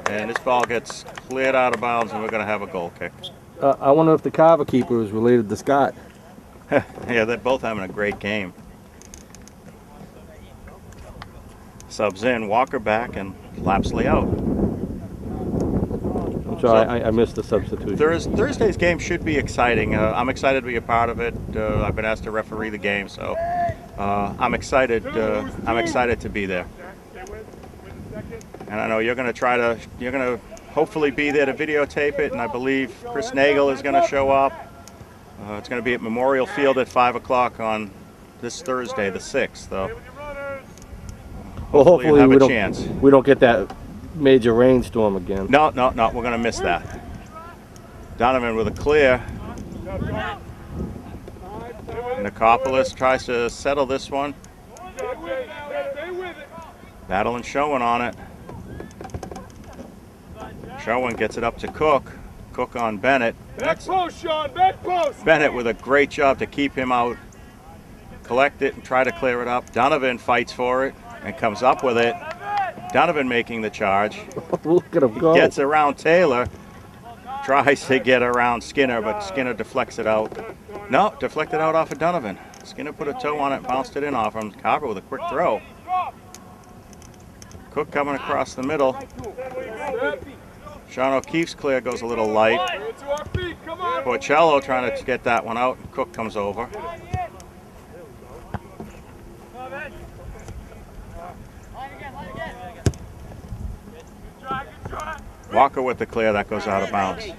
and this ball gets cleared out of bounds, and we're going to have a goal kick. I wonder if the Carver keeper is related to Scott. Yeah, they're both having a great game. Subs in, Walker back, and Lapsley out. I'm sorry, I missed the substitution. Thursday's game should be exciting. I'm excited to be a part of it. I've been asked to referee the game, so I'm excited. I'm excited to be there. And I know you're going to hopefully be there to videotape it, and I believe Chris Nagel is going to show up. It's going to be at Memorial Field at 5 o'clock on this Thursday, the 6th. Though. Well, hopefully we don't get that major rainstorm again. No, we're going to miss that. Donovan with a clear. Nicopolis tries to settle this one. Battle and Sherwin on it. Sherwin gets it up to Cook. Cook on Bennett. Back post, Sean, back post. Bennett with a great job to keep him out. Collect it and try to clear it up. Donovan fights for it and comes up with it. Donovan making the charge. Look at him go. Gets around Taylor. Tries to get around Skinner, but Skinner deflects it out. No, deflected out off of Donovan. Skinner put a toe on it, bounced it in off him. Carver with a quick throw. Cook coming across the middle. Sean O'Keefe's clear goes a little light. Porcello trying to get that one out. Cook comes over. Walker with the clear, that goes out of bounds.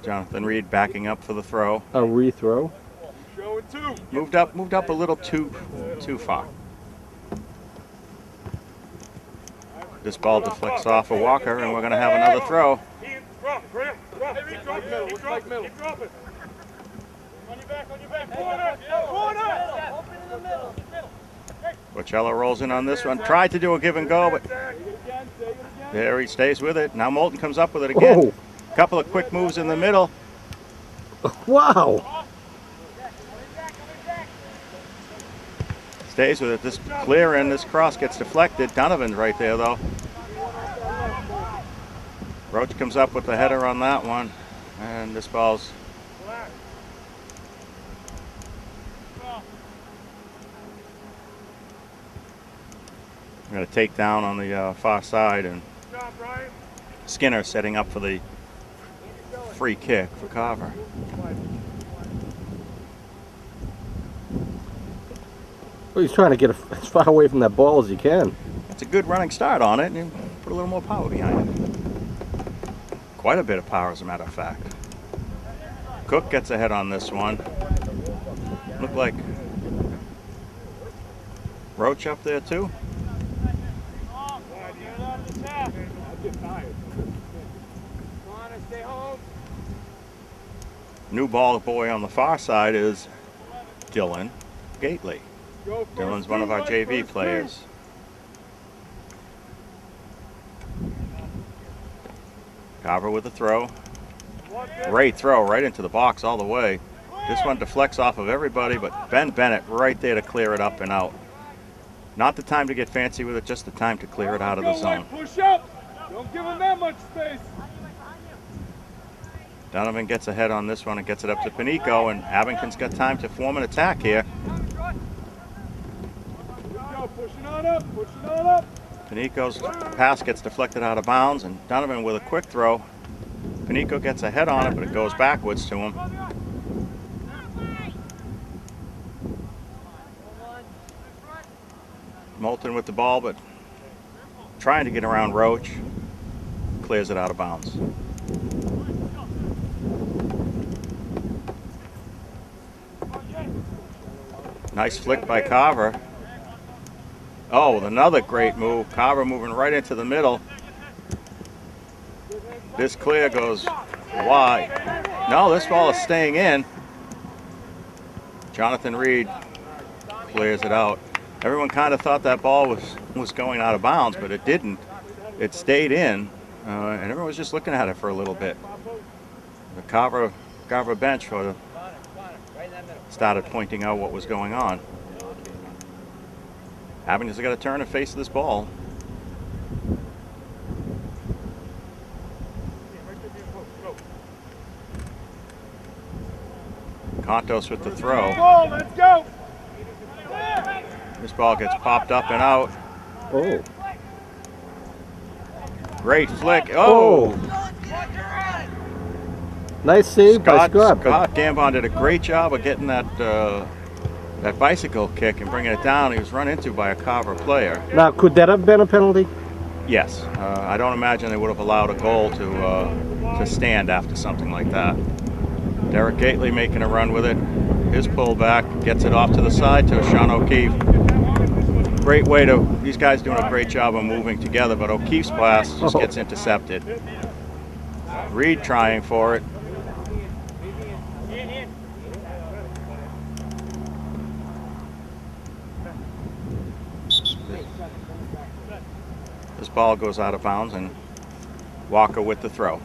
Jonathan Reed backing up for the throw. A rethrow. Moved up a little too far. This ball deflects off of Walker, and we're going to have another throw. Porcello rolls in on this one. Tried to do a give and go, but there he stays with it. Now Moulton comes up with it again. A couple of quick moves in the middle. Wow. Stays with it. This clear in, this cross gets deflected. Donovan's right there, though. Roach comes up with the header on that one, and this ball's going to take down on the far side, and Skinner setting up for the free kick for Carver. Well, he's trying to get as far away from that ball as he can. It's a good running start on it, and you put a little more power behind it. Quite a bit of power, as a matter of fact. Cook gets ahead on this one. Looked like Roach up there too. New ball boy on the far side is Dylan Gately. Go first Dylan's one of two, our Mike, JV first two. players. Carver with the throw. Great throw right into the box all the way. This one deflects off of everybody, but Ben Bennett right there to clear it up and out. Not the time to get fancy with it, just the time to clear it out of the Go, zone. Mike, push up. Don't give him that much space. Donovan gets ahead on this one and gets it up to Panico, and Abington's got time to form an attack here. Go, pushing on up, pushing on up. Panico's pass gets deflected out of bounds, and Donovan with a quick throw. Panico gets ahead on it, but it goes backwards to him. Moulton with the ball, but trying to get around Roach. Clears it out of bounds. Nice flick by Carver. Oh, another great move. Carver moving right into the middle. This clear goes wide. No, this ball is staying in. Jonathan Reed clears it out. Everyone kind of thought that ball was going out of bounds, but it didn't. It stayed in, and everyone was just looking at it for a little bit. The Carver bench started pointing out what was going on. Abington's got to turn and face this ball. Contos with the throw. Ball, let's go. This ball gets popped up and out. Oh. Great flick. Oh! Nice save by Scott. Scott Gambon did a great job of getting that bicycle kick and bringing it down. He was run into by a Carver player. Now, could that have been a penalty? Yes. I don't imagine they would have allowed a goal to stand after something like that. Derek Gately making a run with it. His pullback gets it off to the side to Sean O'Keefe. Great way to, these guys doing a great job of moving together, but O'Keefe's pass just gets intercepted. Reed trying for it. This ball goes out of bounds, and Walker with the throw.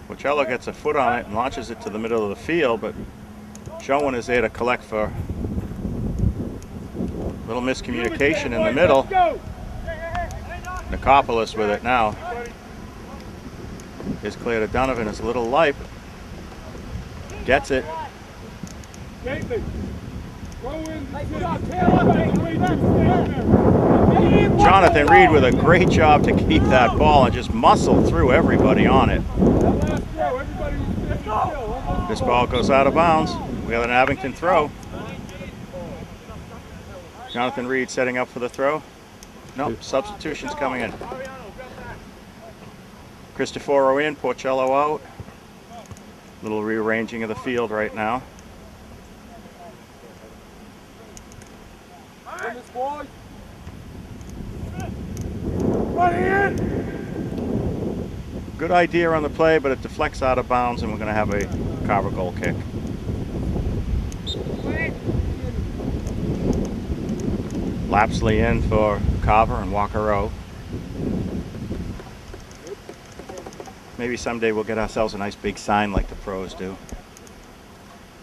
Pocello gets a foot on it and launches it to the middle of the field, but Schoen is there to collect for a little miscommunication in the middle. Nicopolis with it now. Is clear to Donovan. His little life. Gets it. Jonathan Reed with a great job to keep that ball and just muscle through everybody on it. This ball goes out of bounds. We have an Abington throw. Jonathan Reed setting up for the throw. Nope, substitutions coming in. Cristoforo in, Porcello out. Little rearranging of the field right now. Good idea on the play, but it deflects out of bounds, and we're going to have a Carver goal kick. Lapsley in for Carver and Walker O. Maybe someday we'll get ourselves a nice big sign like the pros do.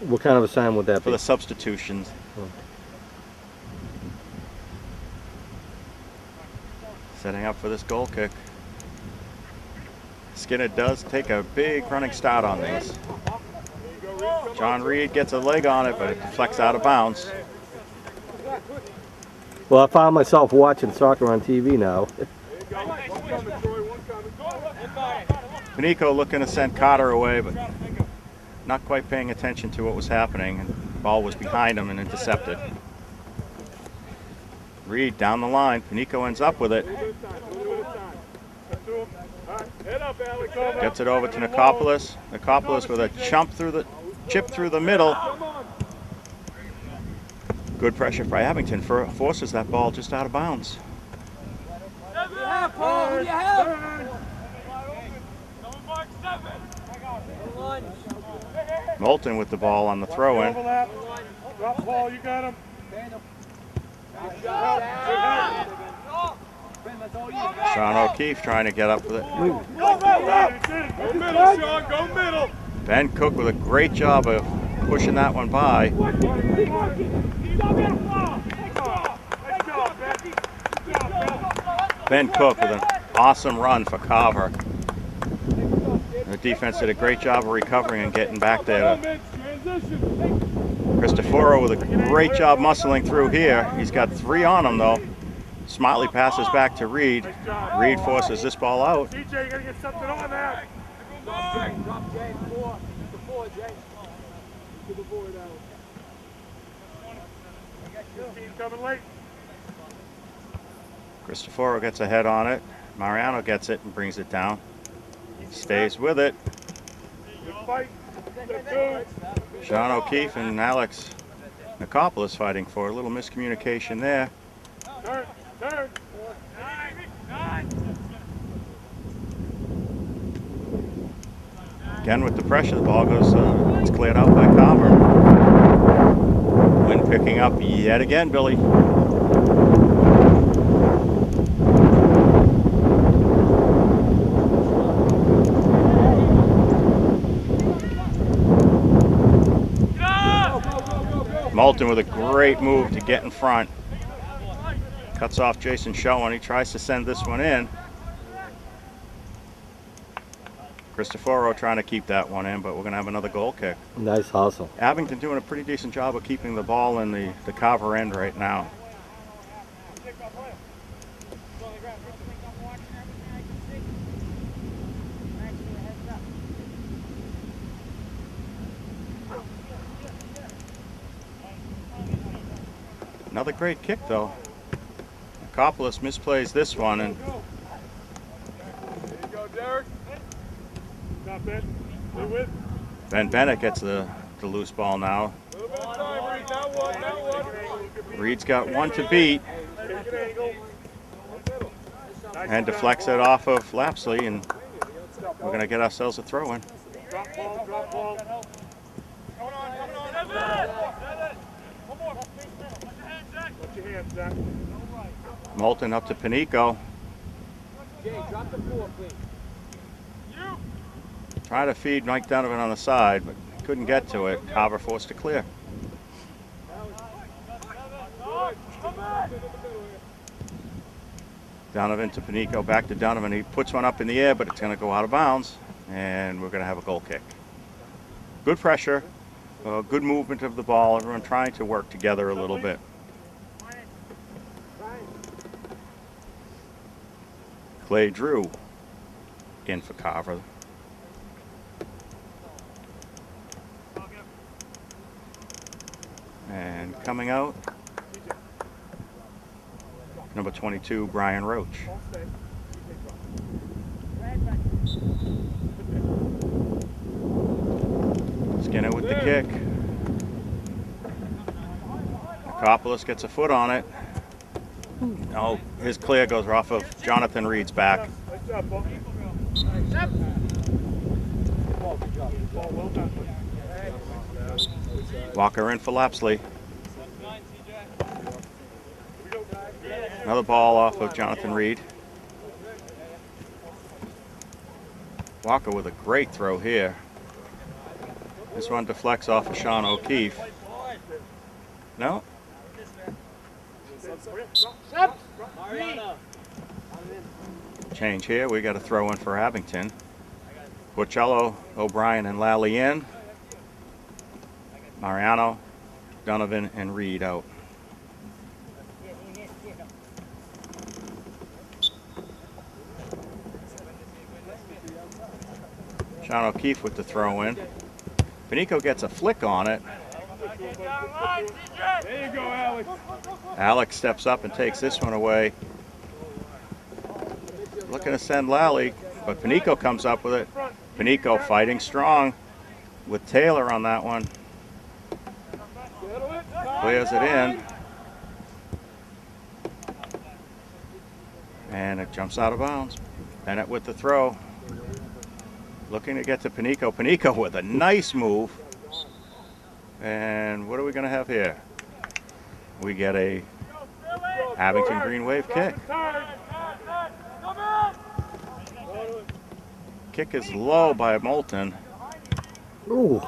What kind of a sign would that For be? the substitutions. Oh. Setting up for this goal kick. Skinner does take a big running start on these. John Reed gets a leg on it, but it deflects out of bounds. Well, I found myself watching soccer on TV now. Panico looking to send Carter away, but not quite paying attention to what was happening. And the ball was behind him and intercepted. Reed down the line. Panico ends up with it. Gets it over to Nicopolis. Nicopolis with a chip through the middle. Good pressure for Abington. Forces that ball just out of bounds. Moulton with the ball on the throw-in. Overlap. Drop ball, you got him. Sean O'Keefe trying to get up with it. Go middle, Sean, go middle. Ben Cook with a great job of pushing that one by. Nice job, Ben. Ben Cook with an awesome run for Carver. The defense did a great job of recovering and getting back there. Cristoforo with a great job muscling through here. He's got 3 on him though. Smartly passes back to Reed. Reed forces this ball out. CJ, you gotta get something on that. Drop Jay, 4. The 4, Jay. To the board out. Team coming late. Cristoforo gets a head on it. Mariano gets it and brings it down. Stays with it. Good fight. Step 2. Sean O'Keefe and Alex Nikopoulos fighting for a little miscommunication there. Turn, turn. Again with the pressure, the ball goes, it's cleared out by Carver. Wind picking up yet again, Billy. Moulton with a great move to get in front. Cuts off Jason Schoen. He tries to send this one in. Cristoforo trying to keep that one in, but we're going to have another goal kick. Nice hustle. Abington doing a pretty decent job of keeping the ball in the Carver end right now. Another great kick though. Nikopoulos misplays this one, and There you go, Derek. Stop it. Stay with. Ben Bennett gets the loose ball now. A little bit of time, Reed. Now one, now one. Reed's got one to beat Take an angle. and deflects it off of Lapsley, and we're going to get ourselves a throw-in. Drop ball, drop ball. Put your hands, Zach. Moulton up to Panico. Jay, drop the 4, please. Trying to feed Mike Donovan on the side, but couldn't get to it. Carver forced to clear. Donovan to Panico, back to Donovan. He puts one up in the air, but it's going to go out of bounds, and we're going to have a goal kick. Good pressure, good movement of the ball. Everyone trying to work together a little bit. Clay Drew in for Carver. And coming out, number 22, Brian Roach. Skinner with the kick. Nikopoulos gets a foot on it. No, his clear goes off of Jonathan Reed's back. Nice job, Paul. Well done. Walker in for Lapsley. Another ball off of Jonathan Reed. Walker with a great throw here. This one deflects off of Sean O'Keefe. No? Change here. We got a throw in for Abington. Porcello, O'Brien, and Lally in. Mariano, Donovan, and Reed out. Sean O'Keefe with the throw in. Panico gets a flick on it. There you go, Alex. Alex steps up and takes this one away. Looking to send Lally, but Panico comes up with it. Panico fighting strong with Taylor on that one. Clears it in. And it jumps out of bounds. Bennett with the throw. Looking to get to Panico. Panico with a nice move. And what are we going to have here? We get a Abington Green Wave kick. Kick is low by Moulton. Ooh.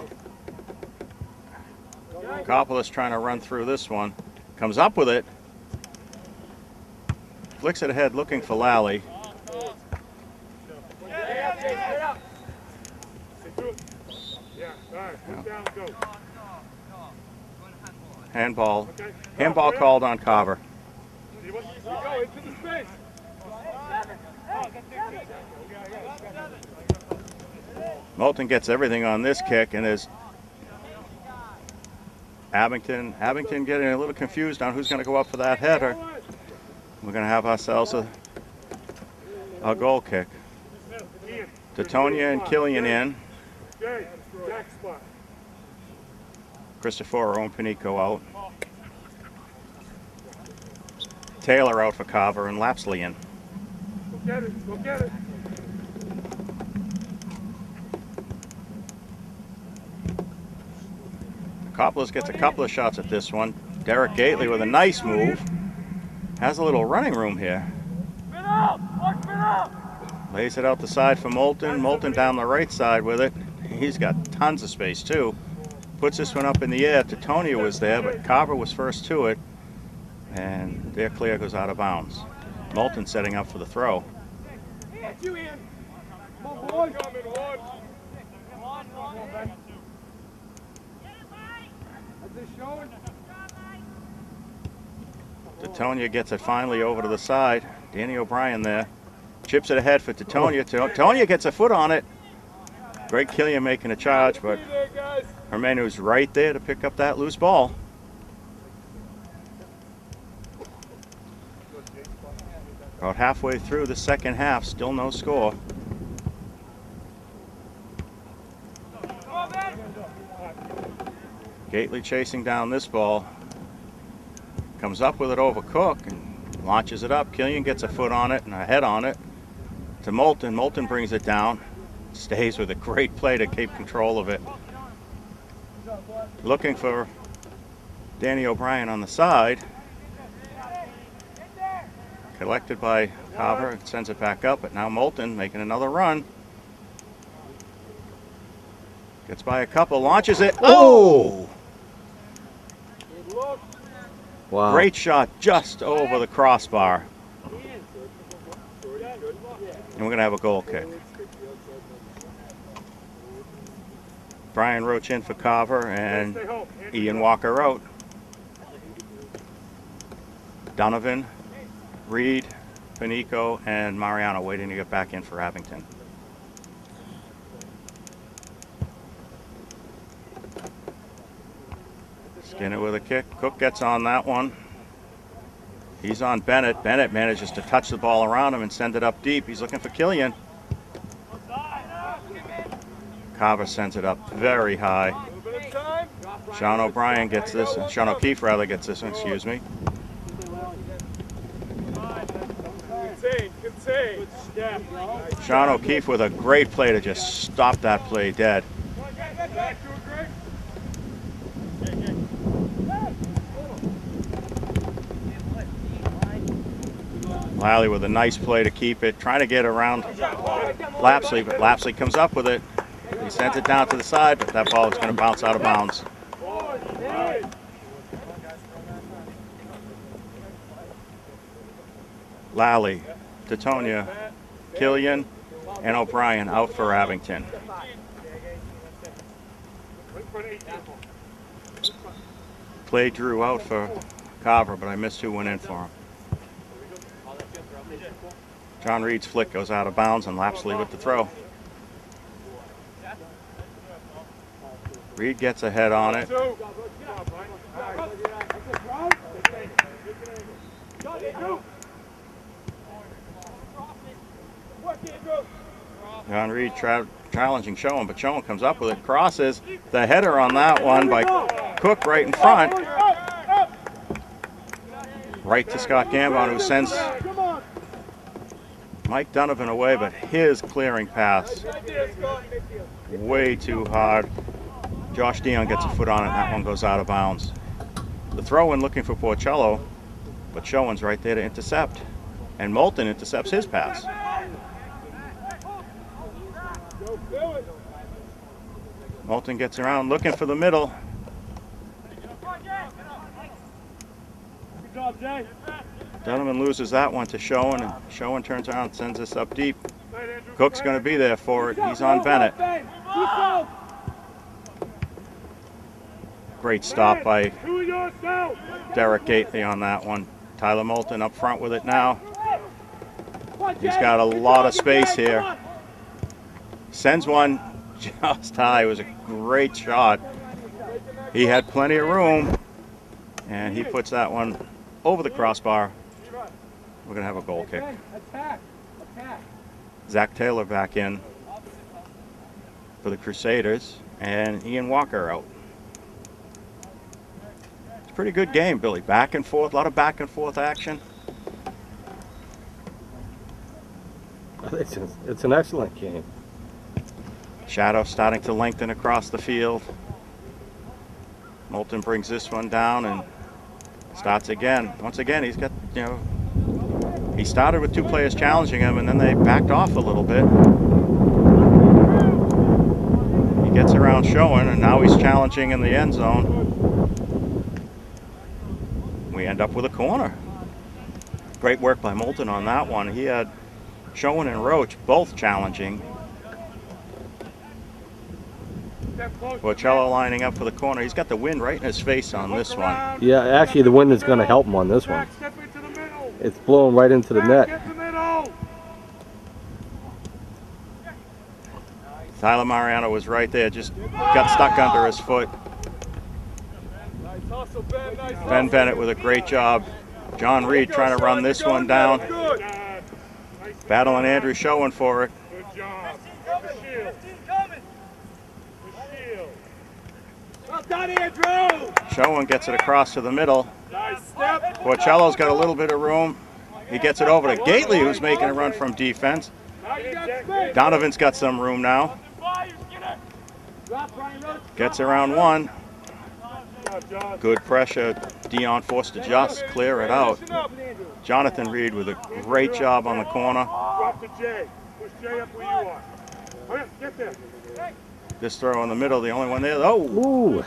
Coppolis trying to run through this one. Comes up with it. Flicks it ahead looking for Lally. Handball. Handball called on Carver. Moulton gets everything on this kick, and there's Abington getting a little confused on who's going to go up for that header. We're going to have ourselves a goal kick. Titonia and Killian in. Christopher and Panico out. Taylor out for Carver and Lapsley in. Go get it, go get it. Coppolis gets a couple of shots at this one. Derek Gately with a nice move. Has a little running room here. Lays it out the side for Moulton. Moulton down the right side with it. He's got tons of space too. Puts this one up in the air. Titonia was there, but Carver was first to it. And their clear goes out of bounds. Moulton setting up for the throw. Titonia gets it finally over to the side. Danny O'Brien there. Chips it ahead for Titonia. Titonia gets a foot on it. Greg Killian making a charge, but Hermenu's right there to pick up that loose ball. About halfway through the second half, still no score. Gately chasing down this ball. Comes up with it over Cook and launches it up. Killian gets a foot on it and a head on it to Moulton. Moulton brings it down. Stays with a great play to keep control of it. Looking for Danny O'Brien on the side. Collected by Carver and sends it back up, but now Moulton making another run. Gets by a couple, launches it. Oh! Wow. Great shot just over the crossbar. And we're going to have a goal kick. Brian Roach in for Carver and Ian Walker out. Donovan, Reed, Panico, and Mariano waiting to get back in for Abington. Skinner with a kick. Cook gets on that one. He's on Bennett. Bennett manages to touch the ball around him and send it up deep. He's looking for Killian. Carver sends it up very high. Sean O'Brien gets this. Sean O'Keefe rather gets this one, excuse me. Sean O'Keefe with a great play to just stop that play dead. Lally with a nice play to keep it, trying to get around Lapsley, but Lapsley comes up with it. He sends it down to the side, but that ball is going to bounce out of bounds. Lally, Titonia, Killian, and O'Brien out for Abington. Clay Drew out for Carver, but I missed who went in for him. John Reed's flick goes out of bounds and Lapsley with the throw. Reed gets a head on it. John Reed challenging Schoen, but Schoen comes up with it, crosses the header on that one by Cook right in front. Right to Scott Gambon, who sends Mike Donovan away, but his clearing pass way too hard. Josh Dion gets a foot on it, and that one goes out of bounds. The throw-in looking for Porcello, but Schoen's right there to intercept. And Moulton intercepts his pass. Moulton gets around looking for the middle. Good job, Jay. Donovan loses that one to Schoen, and Schoen turns around and sends this up deep. Cook's going to be there for it. He's on Bennett. Great stop by Derek Gately on that one. Tyler Moulton up front with it now. He's got a lot of space here. Sends one just high. It was a great shot. He had plenty of room, and he puts that one over the crossbar. We're going to have a goal kick. Zach Taylor back in for the Crusaders, and Ian Walker out. It's a pretty good game, Billy. Back and forth, a lot of back and forth action. It's an excellent game. Shadow starting to lengthen across the field. Moulton brings this one down and starts again. Once again, he's got, he started with two players challenging him, and then they backed off a little bit. He gets around Schoen, and now he's challenging in the end zone. We end up with a corner. Great work by Moulton on that one. He had Schoen and Roach both challenging. Porcello lining up for the corner. He's got the wind right in his face on this one. Yeah, actually the wind is going to help him on this one. It's blowing right into the net. Tyler Mariano was right there, just got stuck under his foot. Ben Bennett with a great job. John Reed trying to run this one down. Battling Andrew Schoen for it. Schoen gets it across to the middle. Porcello's got a little bit of room. He gets it over to Gately, who's making a run from defense. Donovan's got some room now. Gets around one. Good pressure. Dion forced to just clear it out. Jonathan Reed with a great job on the corner. This throw in the middle, the only one there. Oh! Ooh.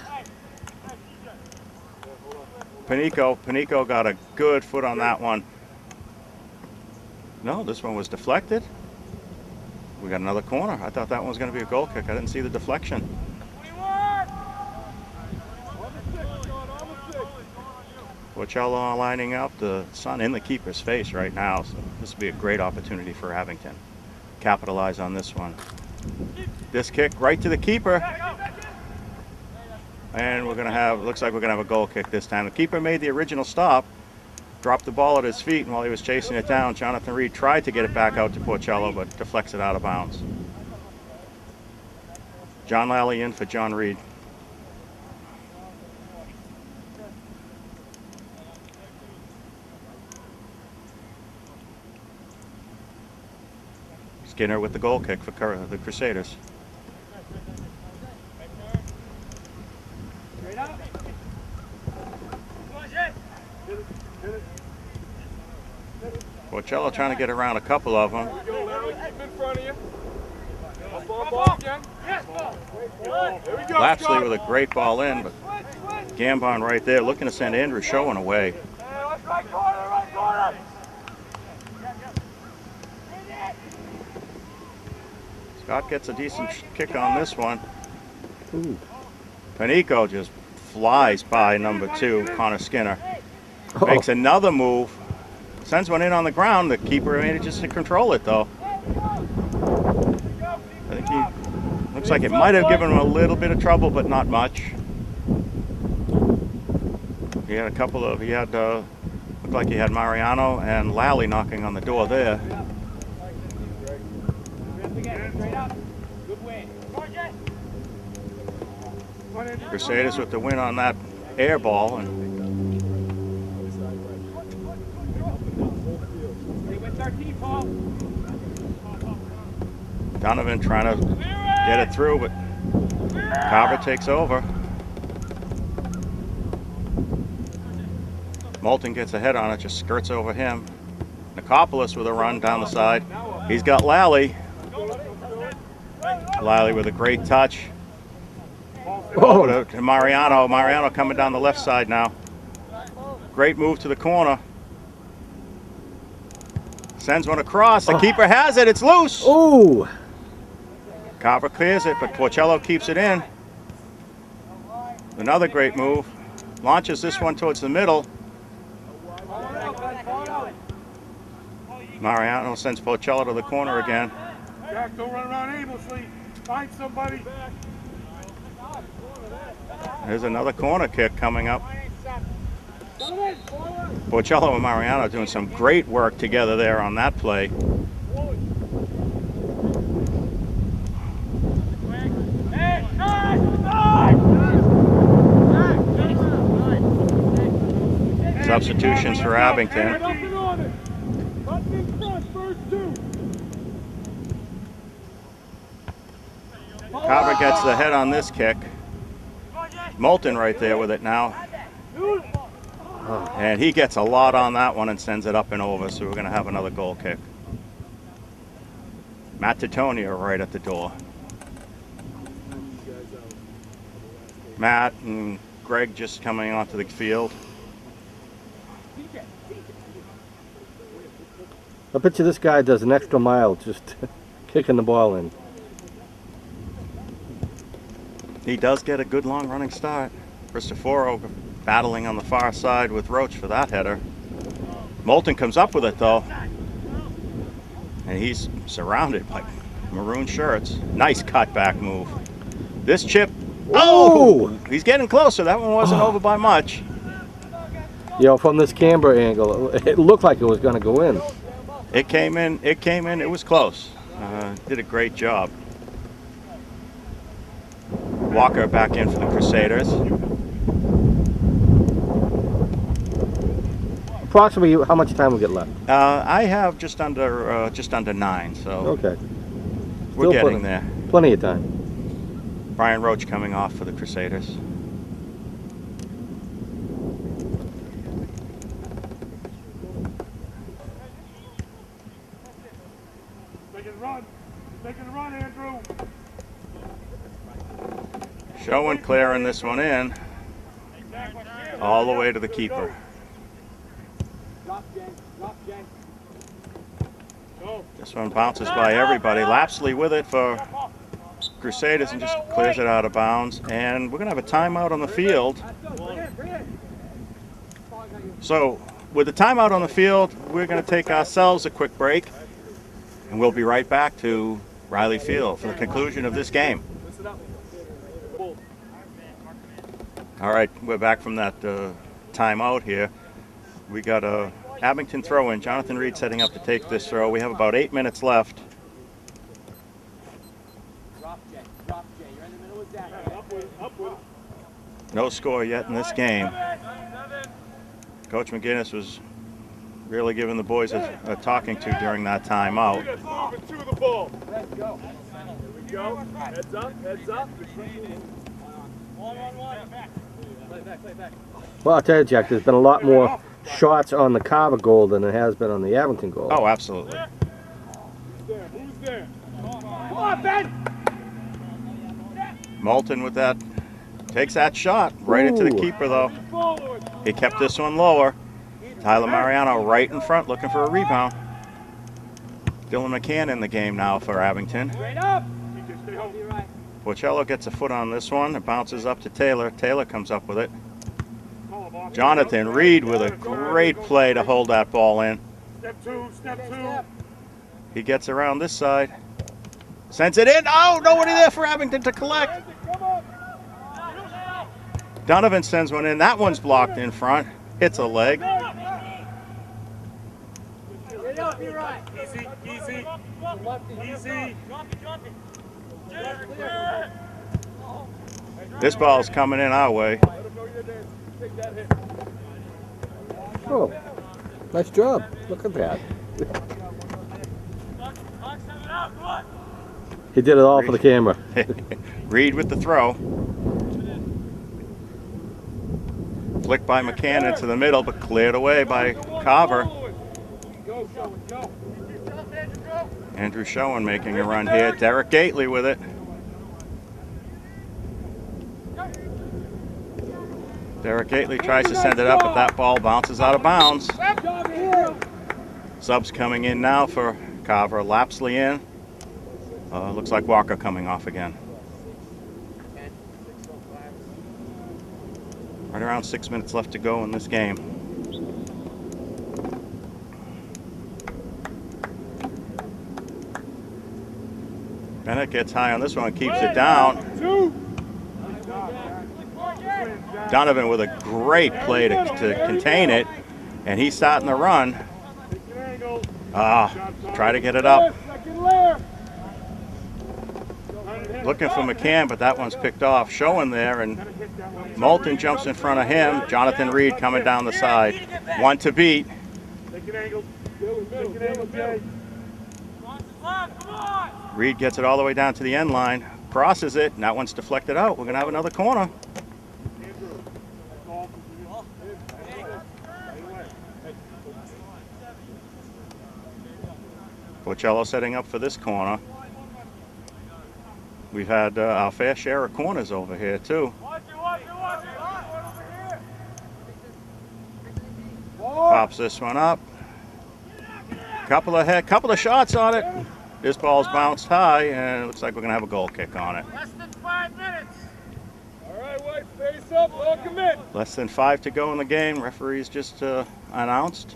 Panico got a good foot on that one. No, this one was deflected. We got another corner. I thought that one was going to be a goal kick. I didn't see the deflection. Porcello lining up, the sun in the keeper's face right now, so this would be a great opportunity for Abington. Capitalize on this one. This kick right to the keeper. And we're going to have, looks like we're going to have a goal kick this time. The keeper made the original stop, dropped the ball at his feet, and while he was chasing it down, Jonathan Reed tried to get it back out to Porcello, but deflects it out of bounds. John Lally in for John Reed. Skinner with the goal kick for the Crusaders. Porcello trying to get around a couple of them. Lapsley with a great ball in, but Gambon right there looking to send Andrew Schoen away. Scott gets a decent kick on this one. Ooh. Panico just flies by number 2, Connor Skinner. Makes another move. Sends one in on the ground. The keeper manages to control it, though. I think he looks like it might have given him a little bit of trouble, but not much. He had a couple of, looked like he had Mariano and Lally knocking on the door there. Crusaders with the win on that air ball. And Donovan trying to get it through, but Carver takes over. Moulton gets ahead on it, just skirts over him. Nicopolis with a run down the side. He's got Lally. Lally with a great touch. Over to Mariano. Mariano coming down the left side now. Great move to the corner. Sends one across. The keeper has it. It's loose. Ooh! Carver clears it, but Porcello keeps it in. Another great move. Launches this one towards the middle. Mariano sends Porcello to the corner again. Jack, don't run around aimlessly. Find somebody. There's another corner kick coming up. Porcello and Mariano doing some great work together there on that play. Substitutions for Abington. Carver gets the head on this kick. Moulton right there with it now. And he gets a lot on that one and sends it up and over, so we're going to have another goal kick. Matt Titonia right at the door. Matt and Greg just coming onto the field. I bet you this guy does an extra mile just kicking the ball in. He does get a good long running start. Cristoforo battling on the far side with Roach for that header. Moulton comes up with it though. And he's surrounded by maroon shirts. Nice cutback move. This chip, oh! He's getting closer. That one wasn't over by much. You know, from this camber angle, it looked like it was going to go in. It came in, it was close. Did a great job. Walker back in for the Crusaders. Approximately how much time we get left? I have just under 9, so Okay. we're Still getting there. Plenty of time. Brian Roach coming off for the Crusaders. Make it run. Make it run, Andrew. Showing clearing this one in. All the way to the keeper. This one bounces by everybody. Lapsley with it for Crusaders and just clears it out of bounds. And we're going to have a timeout on the field. So with the timeout on the field, we're going to take ourselves a quick break. And we'll be right back to Riley Field for the conclusion of this game. All right, we're back from that timeout here. We got a Abington throw in. Jonathan Reed setting up to take this throw. We have about 8 minutes left. No score yet in this game. Coach McGinnis was really giving the boys a talking to during that timeout. Let's go. Here we go. Heads up, heads up. Well, I'll tell you, Jack, there's been a lot more shots on the Carver goal than there has been on the Abington goal. Oh, absolutely. Who's there? Who's there? Come on, Ben! Moulton with that. Takes that shot right into the keeper, though. He kept this one lower. Tyler Mariano right in front looking for a rebound. Dylan McCann in the game now for Abington. Porcello gets a foot on this one. It bounces up to Taylor. Taylor comes up with it. Jonathan Reed with a great play to hold that ball in. Step two. He gets around this side. Sends it in. Oh, nobody there for Abington to collect. Donovan sends one in. That one's blocked in front. Hits a leg. Easy. This ball's coming in our way. Oh, nice job. Look at that. He did it all for the camera. Reed with the throw. Flicked by McCann into the middle, but cleared away by Carver. Go, Showen, go. Andrew Showen making a run here. Derek Gately with it. Derek Gately tries to send it up, but that ball bounces out of bounds. Subs coming in now for Carver. Lapsley in. Looks like Walker coming off again. Right around 6 minutes left to go in this game. Bennett gets high on this one, keeps it down. Donovan with a great play to contain it, and he's starting to run. Try to get it up. Looking for McCann, but that one's picked off. Showing there, and Moulton jumps in front of him. Jonathan Reed coming down the side. One to beat. Reed gets it all the way down to the end line. Crosses it, and that one's deflected out. We're going to have another corner. Porcello setting up for this corner. We've had our fair share of corners over here too. Pops this one up. Couple of shots on it. This ball's bounced high, and it looks like we're gonna have a goal kick on it. Less than 5 minutes. All right, White, face up, welcome in. Less than 5 to go in the game. Referees just announced.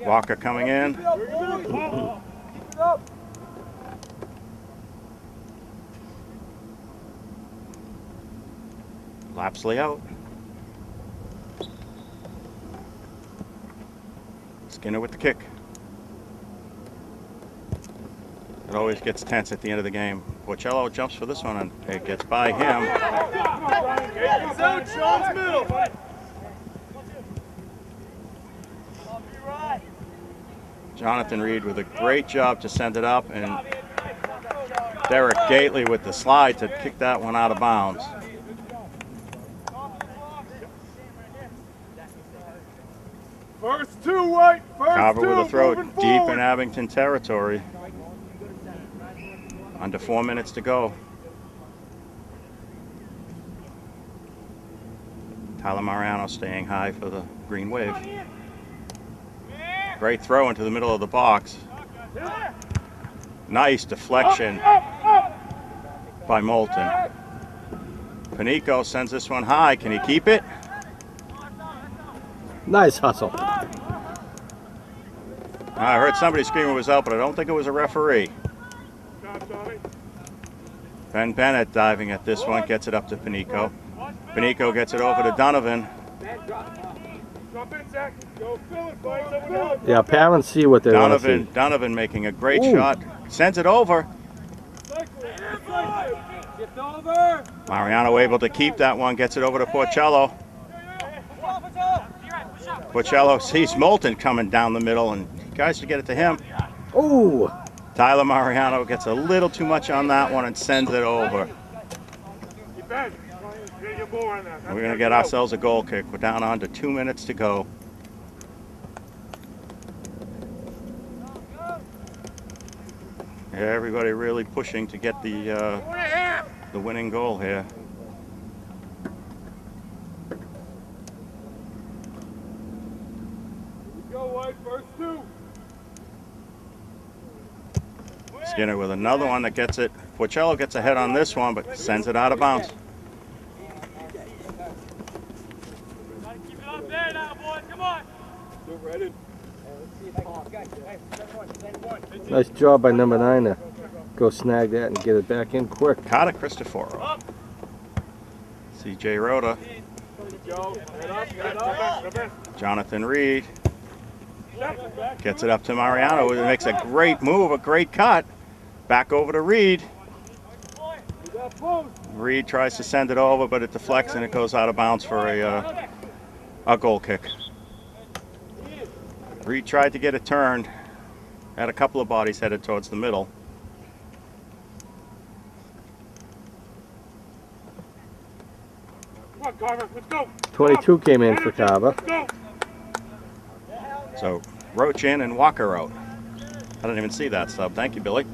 Walker coming in. Lapsley out. Skinner with the kick. It always gets tense at the end of the game. Porcello jumps for this one, and it gets by him. Jonathan Reed with a great job to send it up, and Derek Gately with the slide to kick that one out of bounds. First two, White. Carver with a throw deep in Abington territory. Under 4 minutes to go. Tyler Mariano staying high for the Green Wave. Great throw into the middle of the box. Nice deflection by Moulton. Panico sends this one high. Can he keep it? Nice hustle. I heard somebody scream it was out, but I don't think it was a referee. Ben Bennett diving at this one, gets it up to Panico. Panico gets it over to Donovan. Yeah, parents see what they want to see. Donovan making a great shot. Sends it over. Mariano able to keep that one, gets it over to Porcello. Porcello sees Moulton coming down the middle, and guys to get it to him. Ooh! Tyler Mariano gets a little too much on that one and sends it over. We're going to get ourselves a goal kick. We're down on to 2 minutes to go. Yeah, everybody really pushing to get the winning goal here. Skinner with another one that gets it. Porcello gets ahead on this one, but sends it out of bounds. Keep it up there now, boys. Come on. Ready. Nice job by number 9 to go snag that and get it back in quick. Carter Cristoforo. CJ Rhoda. Jonathan Reed. Gets it up to Mariano, who makes a great move, a great cut. Back over to Reed. Reed tries to send it over, but it deflects and it goes out of bounds for a goal kick. Reed tried to get it turned. Had a couple of bodies headed towards the middle. Come on, Carver, let's go. 22 came in for Carver. Let's go. So Roach in and Walker out. I didn't even see that sub. Thank you, Billy.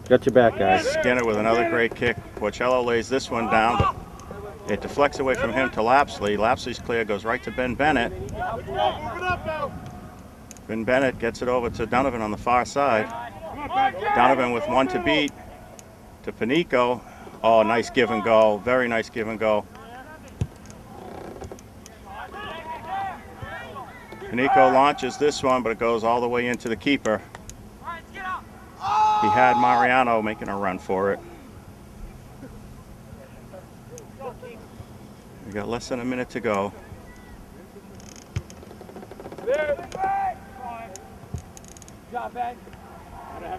Got your back, guys. Skinner with another great kick. Porcello lays this one down, but it deflects away from him to Lapsley. Lapsley's clear, goes right to Ben Bennett. Ben Bennett gets it over to Donovan on the far side. Donovan with one to beat to Panico. Oh, nice give and go. Very nice give and go. Panico launches this one, but it goes all the way into the keeper. He had Mariano making a run for it. We got less than a minute to go.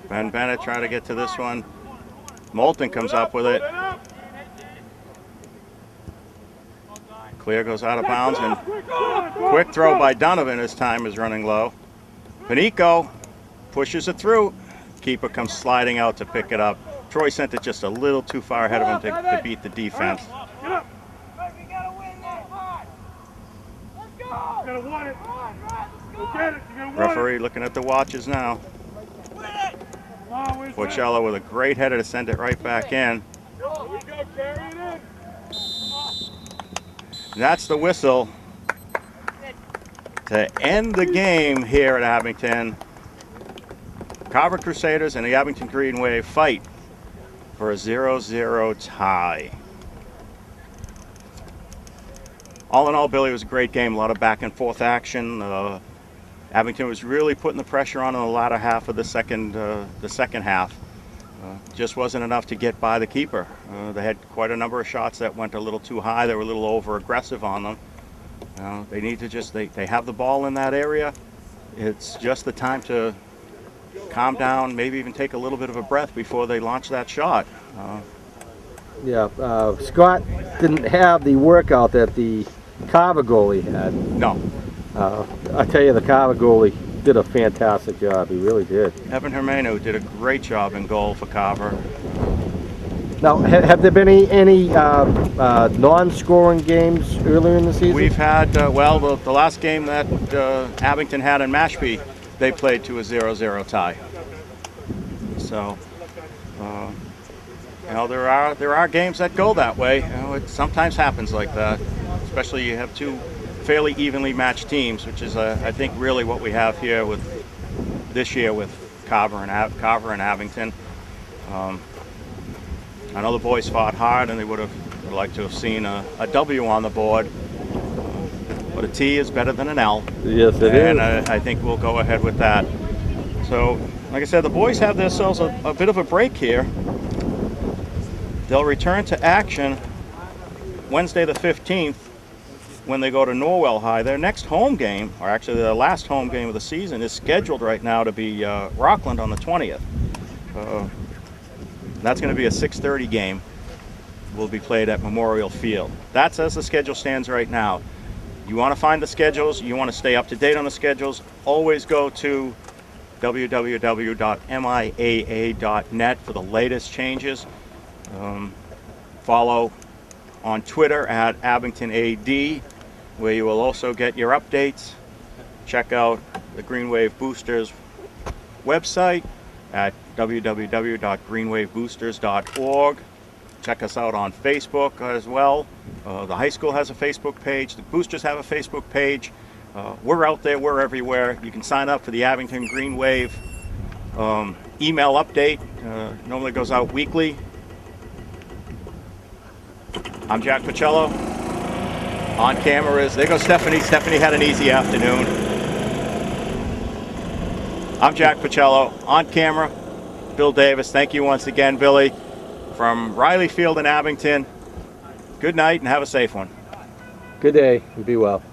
Ben Bennett trying to get to this one. Moulton comes up with it. Clear goes out of bounds, and quick throw by Donovan. His time is running low. Panico pushes it through. Keeper comes sliding out to pick it up. Troy sent it just a little too far ahead of him to beat the defense. Referee looking at the watches now. Porcello with a great header to send it right back in. And that's the whistle to end the game here at Abington. Carver Crusaders and the Abington Green Wave fight for a 0-0 tie. All in all, Billy, it was a great game. A lot of back and forth action. Abington was really putting the pressure on in the latter half of the second half. Just wasn't enough to get by the keeper. They had quite a number of shots that went a little too high. They were a little over aggressive on them. They need to just, they have the ball in that area. It's just the time to calm down, maybe even take a little bit of a breath before they launch that shot. Scott didn't have the workout that the Carver goalie had. No. I tell you, the Carver goalie did a fantastic job. He really did. Evan Hermano did a great job in goal for Carver. Now, have there been any non-scoring games earlier in the season? We've had, the last game that Abington had in Mashpee, they played to a 0-0 tie. So, there are games that go that way. It sometimes happens like that, especially you have two fairly evenly matched teams, which is I think really what we have here with this year with Carver and Abington. I know the boys fought hard, and they would liked to have seen a W on the board. But a T is better than an L. Yes, it is. And I think we'll go ahead with that. So, like I said, the boys have themselves a bit of a break here. They'll return to action Wednesday the 15th when they go to Norwell High. Their next home game, or actually their last home game of the season, is scheduled right now to be Rockland on the 20th. That's going to be a 6:30 game. Will be played at Memorial Field. That's as the schedule stands right now. You want to find the schedules, you want to stay up to date on the schedules, always go to www.miaa.net for the latest changes. Follow on Twitter at AbingtonAD, where you will also get your updates. Check out the Green Wave Boosters website at www.greenwaveboosters.org. Check us out on Facebook as well. The high school has a Facebook page. The Boosters have a Facebook page. We're out there. We're everywhere. You can sign up for the Abington Green Wave email update. Normally goes out weekly. I'm Jack Pacello. On camera is, there goes Stephanie. Stephanie had an easy afternoon. I'm Jack Pacello. On camera, Bill Davis. Thank you once again, Billy. From Riley Field in Abington, good night and have a safe one. Good day and be well.